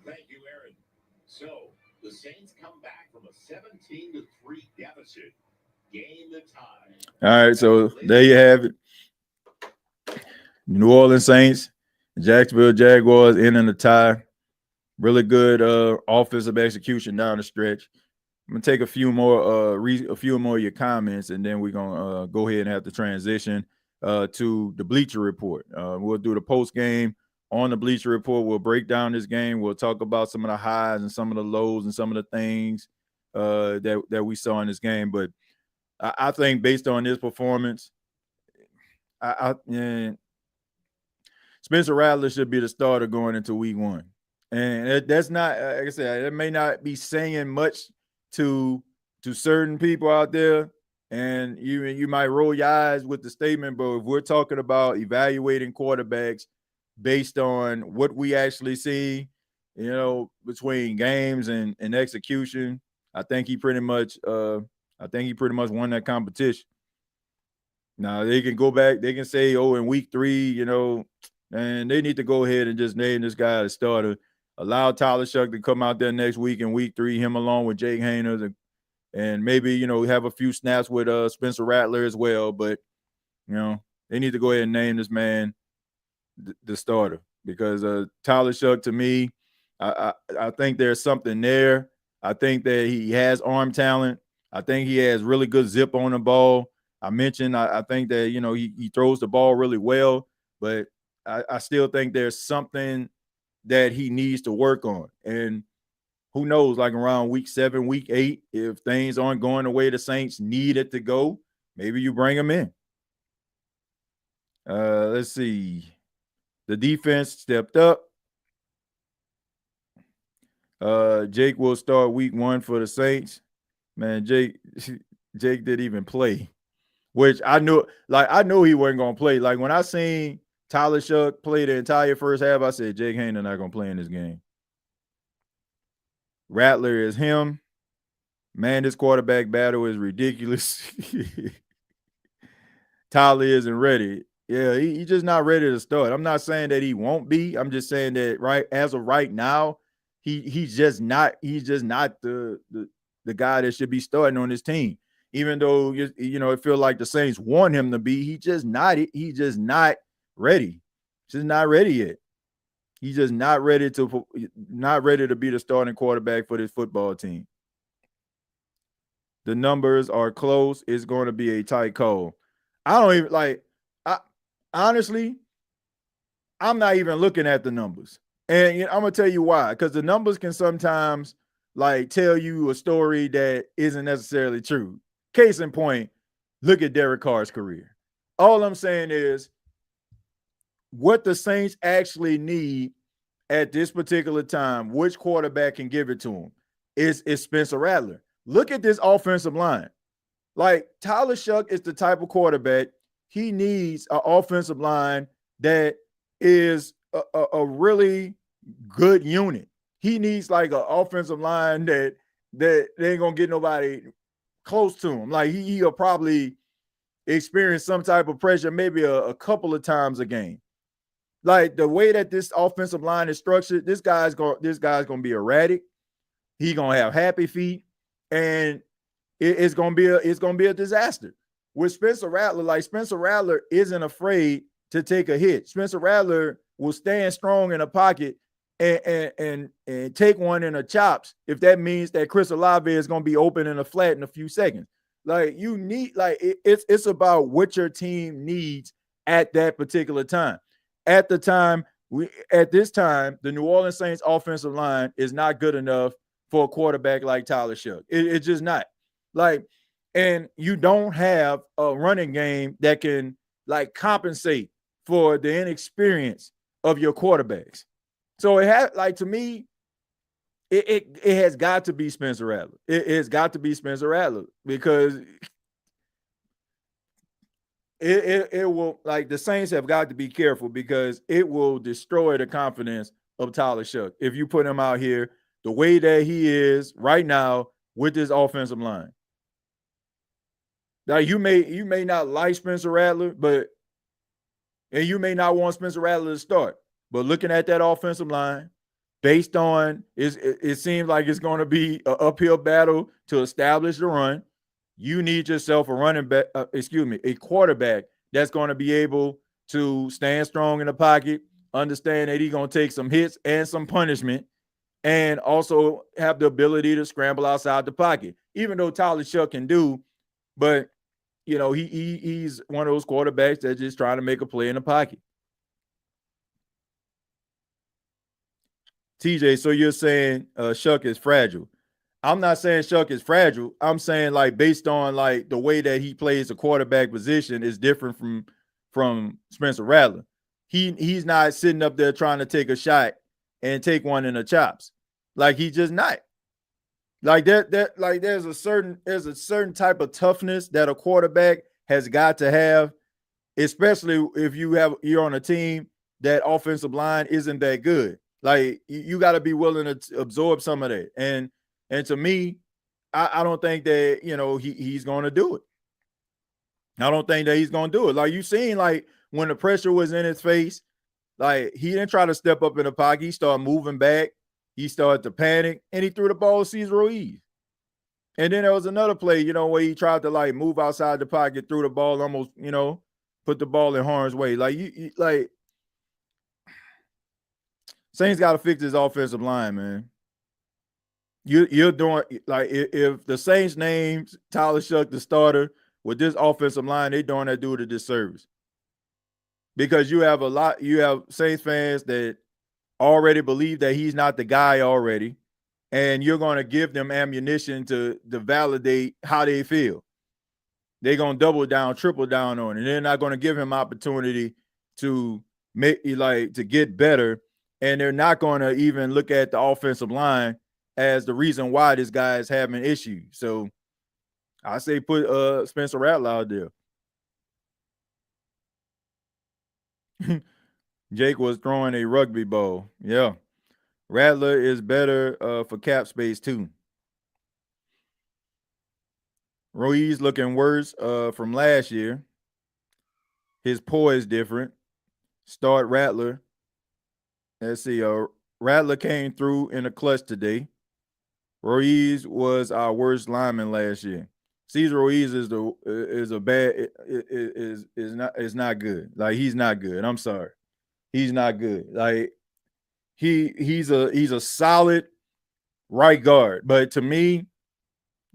Thank you, Aaron. So, the Saints come back from a 17-3 deficit. Game the tie. All right, so there you have it. New Orleans Saints, Jacksonville Jaguars ending the tie. Really good offensive execution down the stretch. I'm gonna take a few more of your comments, and then we're gonna go ahead and have to transition to the Bleacher Report. We'll do the post game on the Bleacher Report. We'll break down this game. We'll talk about some of the highs and some of the lows and some of the things that we saw in this game. But I think based on this performance, Spencer Rattler should be the starter going into week 1. And that's not, like I said, it may not be saying much to certain people out there. And you might roll your eyes with the statement, but if we're talking about evaluating quarterbacks based on what we actually see, between games and execution, I think he pretty much won that competition. Now they can go back, they can say, in week 3, and they need to go ahead and just name this guy a starter. Allow Tyler Shough to come out there next week in week 3, him along with Jake Hayner, and maybe, have a few snaps with Spencer Rattler as well. But, they need to go ahead and name this man the starter, because Tyler Shough, to me, I think there's something there. I think that he has arm talent. I think he has really good zip on the ball. I mentioned I think that, he throws the ball really well, but I still think there's something that he needs to work on. And who knows, like around week 7, week 8, if things aren't going the way the Saints need it to go, maybe you bring him in. Let's see. The defense stepped up. Jake will start week 1 for the Saints. Man, Jake didn't even play, which I knew he wasn't going to play. Like when I seen Tyler Shough play the entire first half, I said, Jake Hayner not going to play in this game. Rattler is him. Man, this quarterback battle is ridiculous. Tyler isn't ready. Yeah, he's just not ready to start. I'm not saying that he won't be. I'm just saying that as of right now, he's just not the guy that should be starting on this team. Even though it feels like the Saints want him to be, he's just not ready. Just not ready yet. He's just not ready to be the starting quarterback for this football team. The numbers are close. It's going to be a tight call. I don't even honestly, I'm not even looking at the numbers. And you know, I'm gonna tell you why. Because the numbers can sometimes like tell you a story that isn't necessarily true. Case in point, look at Derek Carr's career. All I'm saying is what the Saints actually need at this particular time, which quarterback can give it to him, is Spencer Rattler. Look at this offensive line. Like Tyler Shough is the type of quarterback he needs an offensive line that is a really good unit. He needs like an offensive line that they ain't gonna get nobody close to him. Like he'll probably experience some type of pressure maybe a couple of times a game. Like the way that this offensive line is structured, this guy's gonna be erratic. He's gonna have happy feet, and it's gonna be a disaster. With Spencer Rattler, like Spencer Rattler isn't afraid to take a hit. Spencer Rattler will stand strong in a pocket and take one in the chops if that means that Chris Olave is gonna be open in a flat in a few seconds. Like you need, like it's about what your team needs at that particular time. At this time, the New Orleans Saints offensive line is not good enough for a quarterback like Tyler Shough. It's just not. Like, and you don't have a running game that can like compensate for the inexperience of your quarterbacks. So it has, like, to me, it has got to be Spencer Rattler. It has got to be Spencer Rattler because it will, like, the Saints have got to be careful because it will destroy the confidence of Tyler Shough if you put him out here the way that he is right now with this offensive line. Now you may not like Spencer Rattler, and you may not want Spencer Rattler to start. But looking at that offensive line, based on it seems like it's going to be an uphill battle to establish the run. You need yourself a quarterback that's going to be able to stand strong in the pocket, understand that he's going to take some hits and some punishment, and also have the ability to scramble outside the pocket. Even though Tyler Shough can do, but you know, he's one of those quarterbacks that's just trying to make a play in the pocket. TJ, so you're saying Shough is fragile. I'm not saying Shough is fragile. I'm saying, like, based on like the way that he plays the quarterback position is different from Spencer Rattler. He's not sitting up there trying to take a shot and take one in the chops. Like, he's just not. Like like there's a certain type of toughness that a quarterback has got to have, especially if you're on a team that offensive line isn't that good. Like you got to be willing to absorb some of that. And to me, I don't think that, you know, he's going to do it. I don't think that he's going to do it. Like you seen, like when the pressure was in his face, like he didn't try to step up in the pocket. He started moving back. He started to panic, and he threw the ball to Cesar Ruiz. And then there was another play, you know, where he tried to like move outside the pocket, threw the ball, almost, you know, put the ball in harm's way. Like you like Saints got to fix his offensive line, man. You're doing, like, if the Saints names Tyler Shough the starter with this offensive line, they doing that dude a disservice. Because you have Saints fans that already believe that he's not the guy already, and you're going to give them ammunition to validate how they feel. They're going to double down, triple down on it. And they're not going to give him opportunity to get better. And they're not going to even look at the offensive line as the reason why this guy is having issues. So I say put Spencer Rattler out there. Jake was throwing a rugby ball. Yeah. Rattler is better for cap space too. Ruiz looking worse from last year. His poise different. Start Rattler. Let's see. Rattler came through in the clutch today. Ruiz was our worst lineman last year. Cesar Ruiz is not good. Like, he's not good. I'm sorry. He's not good. Like, he's a solid right guard, but to me,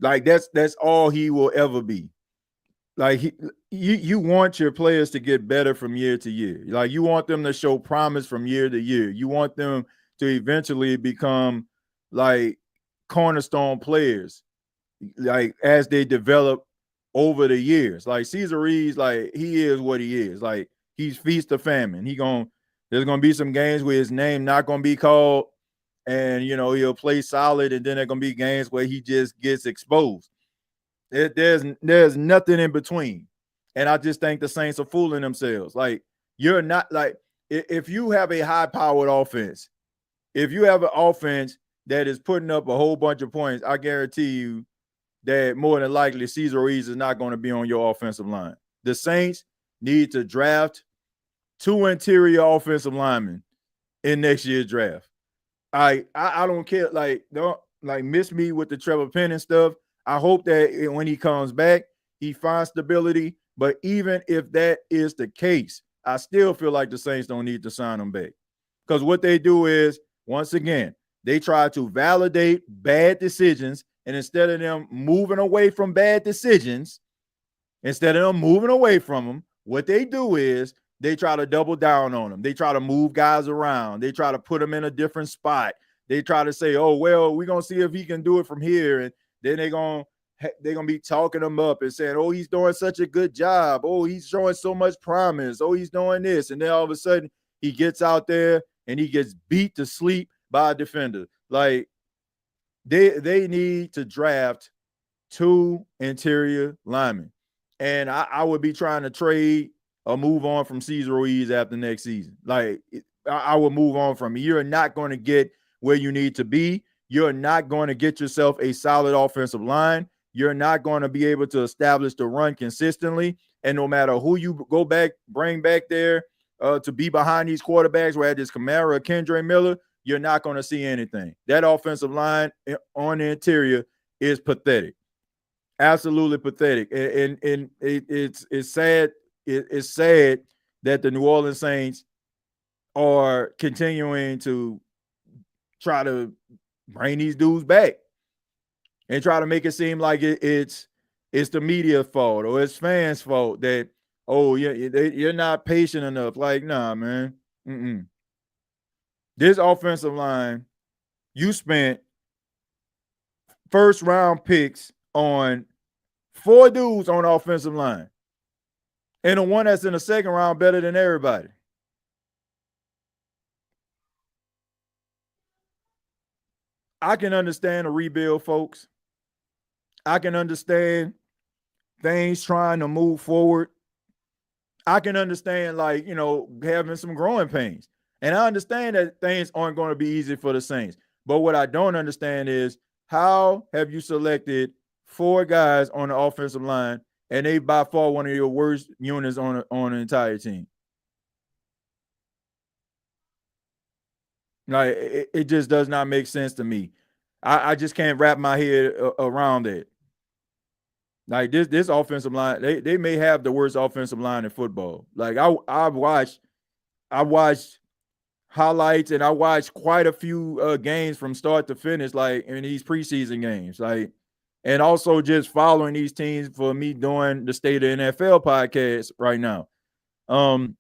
like, that's all he will ever be. like you want your players to get better from year to year. Like you want them to show promise from year to year. You want them to eventually become like cornerstone players, like as they develop over the years. Like Cesar Reeves, like he is what he is. Like he's feast or famine. There's gonna be some games where his name not gonna be called, and he'll play solid, and then there's gonna be games where he just gets exposed. There's nothing in between. And I just think the Saints are fooling themselves. Like, you're not like, if you have a high powered offense, if you have an offense that is putting up a whole bunch of points, I guarantee you that more than likely Cesar Ruiz is not going to be on your offensive line. The Saints need to draft 2 interior offensive linemen in next year's draft. I don't care. Like, don't miss me with the Trevor Penning stuff. I hope that when he comes back, he finds stability. But even if that is the case, I still feel like the Saints don't need to sign him back. Because what they do is, once again, they try to validate bad decisions. And instead of them moving away from bad decisions, instead of them moving away from them, what they do is they try to double down on them. They try to move guys around. They try to put them in a different spot. They try to say, oh, well, we're going to see if he can do it from here. And then they're going to be talking him up and saying, oh, he's doing such a good job. Oh, he's showing so much promise. Oh, he's doing this. And then all of a sudden he gets out there and he gets beat to sleep by a defender. Like, they need to draft 2 interior linemen. And I would be trying to trade or move on from Cesar Ruiz after next season. Like, I would move on from it. You're not going to get where you need to be. You're not going to get yourself a solid offensive line. You're not going to be able to establish the run consistently. And no matter who you bring back there to be behind these quarterbacks, whether it's Kamara or Kendre Miller, you're not going to see anything. That offensive line on the interior is pathetic. Absolutely pathetic. And it's sad. It's sad that the New Orleans Saints are continuing to try to bring these dudes back and try to make it seem like it's the media's fault or it's fans' fault that, oh, you're not patient enough. Like, nah, man. This offensive line, you spent first round picks on 4 dudes on the offensive line. And the one that's in the second round better than everybody. I can understand a rebuild, folks. I can understand things trying to move forward. I can understand, like, having some growing pains. And I understand that things aren't going to be easy for the Saints. But what I don't understand is, how have you selected 4 guys on the offensive line, and they by far one of your worst units on the entire team? Like, it just does not make sense to me. I just can't wrap my head around it. Like, this offensive line, they may have the worst offensive line in football. Like, I watched highlights, and I watched quite a few games from start to finish, like in these preseason games, like, and also just following these teams for me doing the State of NFL podcast right now. And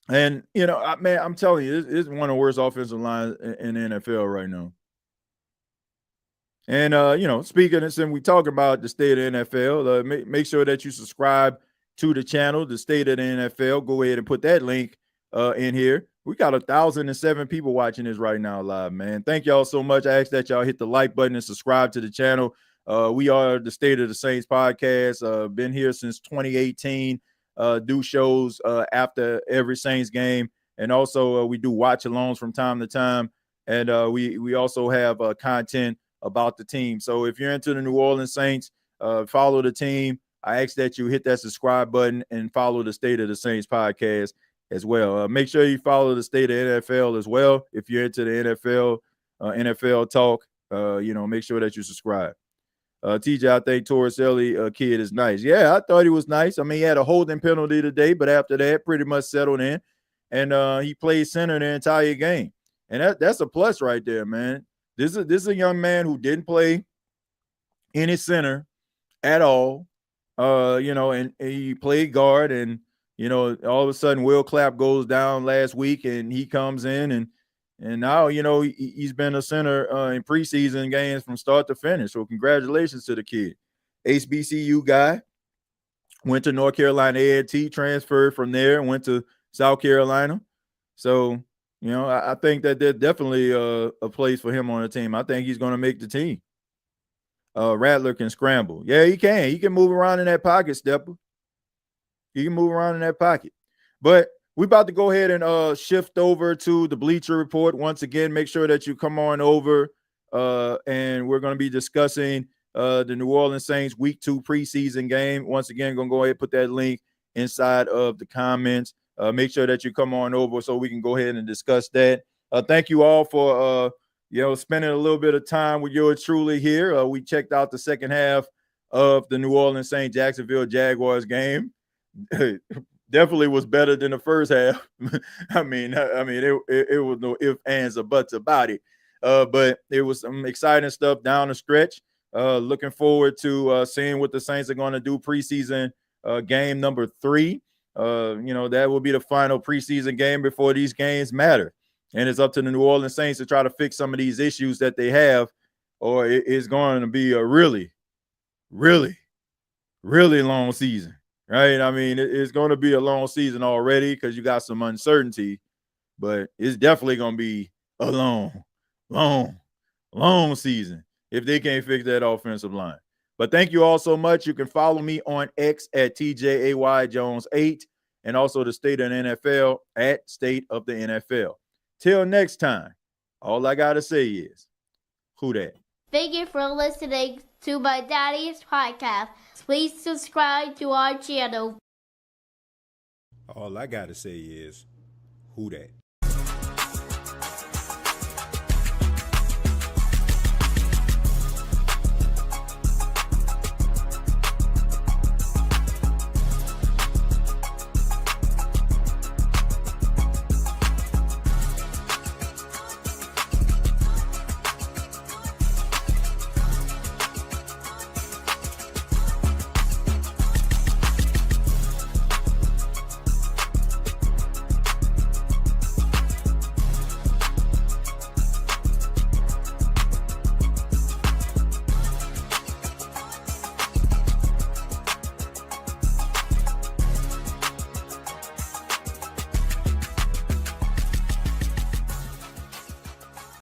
man, I'm telling you, it's one of the worst offensive lines in the NFL right now. And speaking of, since we talk about the State of the NFL, make sure that you subscribe to the channel, the State of the NFL. Go ahead and put that link in here. We got 1,007 people watching this right now live, man. Thank y'all so much. I ask that y'all hit the like button and subscribe to the channel. We are the State of the Saints podcast. Been here since 2018. Do shows after every Saints game, and also we do watch alongs from time to time. And we also have content about the team. So if you're into the New Orleans Saints, follow the team. I ask that you hit that subscribe button and follow the State of the Saints podcast as well. Make sure you follow the State of NFL as well. If you're into the NFL talk, make sure that you subscribe. TJ, I think Torricelli kid is nice. Yeah, I thought he was nice. I mean, he had a holding penalty today, but after that, pretty much settled in. And he played center the entire game. And that's a plus right there, man. This is a young man who didn't play any center at all. and he played guard, and all of a sudden Will Clapp goes down last week, and he comes in, and now he's been a center in preseason games from start to finish. So congratulations to the kid. HBCU guy, went to North Carolina A&T, transferred from there, and went to South Carolina. So I think that there's definitely a place for him on the team. I think he's going to make the team. Rattler can scramble. Yeah, he can. He can move around in that pocket, Stepper. He can move around in that pocket. But we're about to go ahead and shift over to the Bleacher Report. Once again, make sure that you come on over, and we're going to be discussing the New Orleans Saints Week 2 preseason game. Once again, going to go ahead and put that link inside of the comments. Make sure that you come on over so we can go ahead and discuss that. Thank you all for spending a little bit of time with yours truly here. We checked out the second half of the New Orleans Saints Jacksonville Jaguars game. Definitely was better than the first half. I mean, it was no ifs, ands, or buts about it. But it was some exciting stuff down the stretch. Looking forward to seeing what the Saints are going to do preseason game number 3. That will be the final preseason game before these games matter. And it's up to the New Orleans Saints to try to fix some of these issues that they have, or it's going to be a really, really, really long season, right? I mean, it's going to be a long season already because you got some uncertainty, but it's definitely going to be a long, long, long season if they can't fix that offensive line. But thank you all so much. You can follow me on X at TJAYJones8 and also the State of the NFL at State of the NFL. Till next time, all I got to say is, who dat? Thank you for listening to my daddy's podcast. Please subscribe to our channel. All I got to say is, who dat?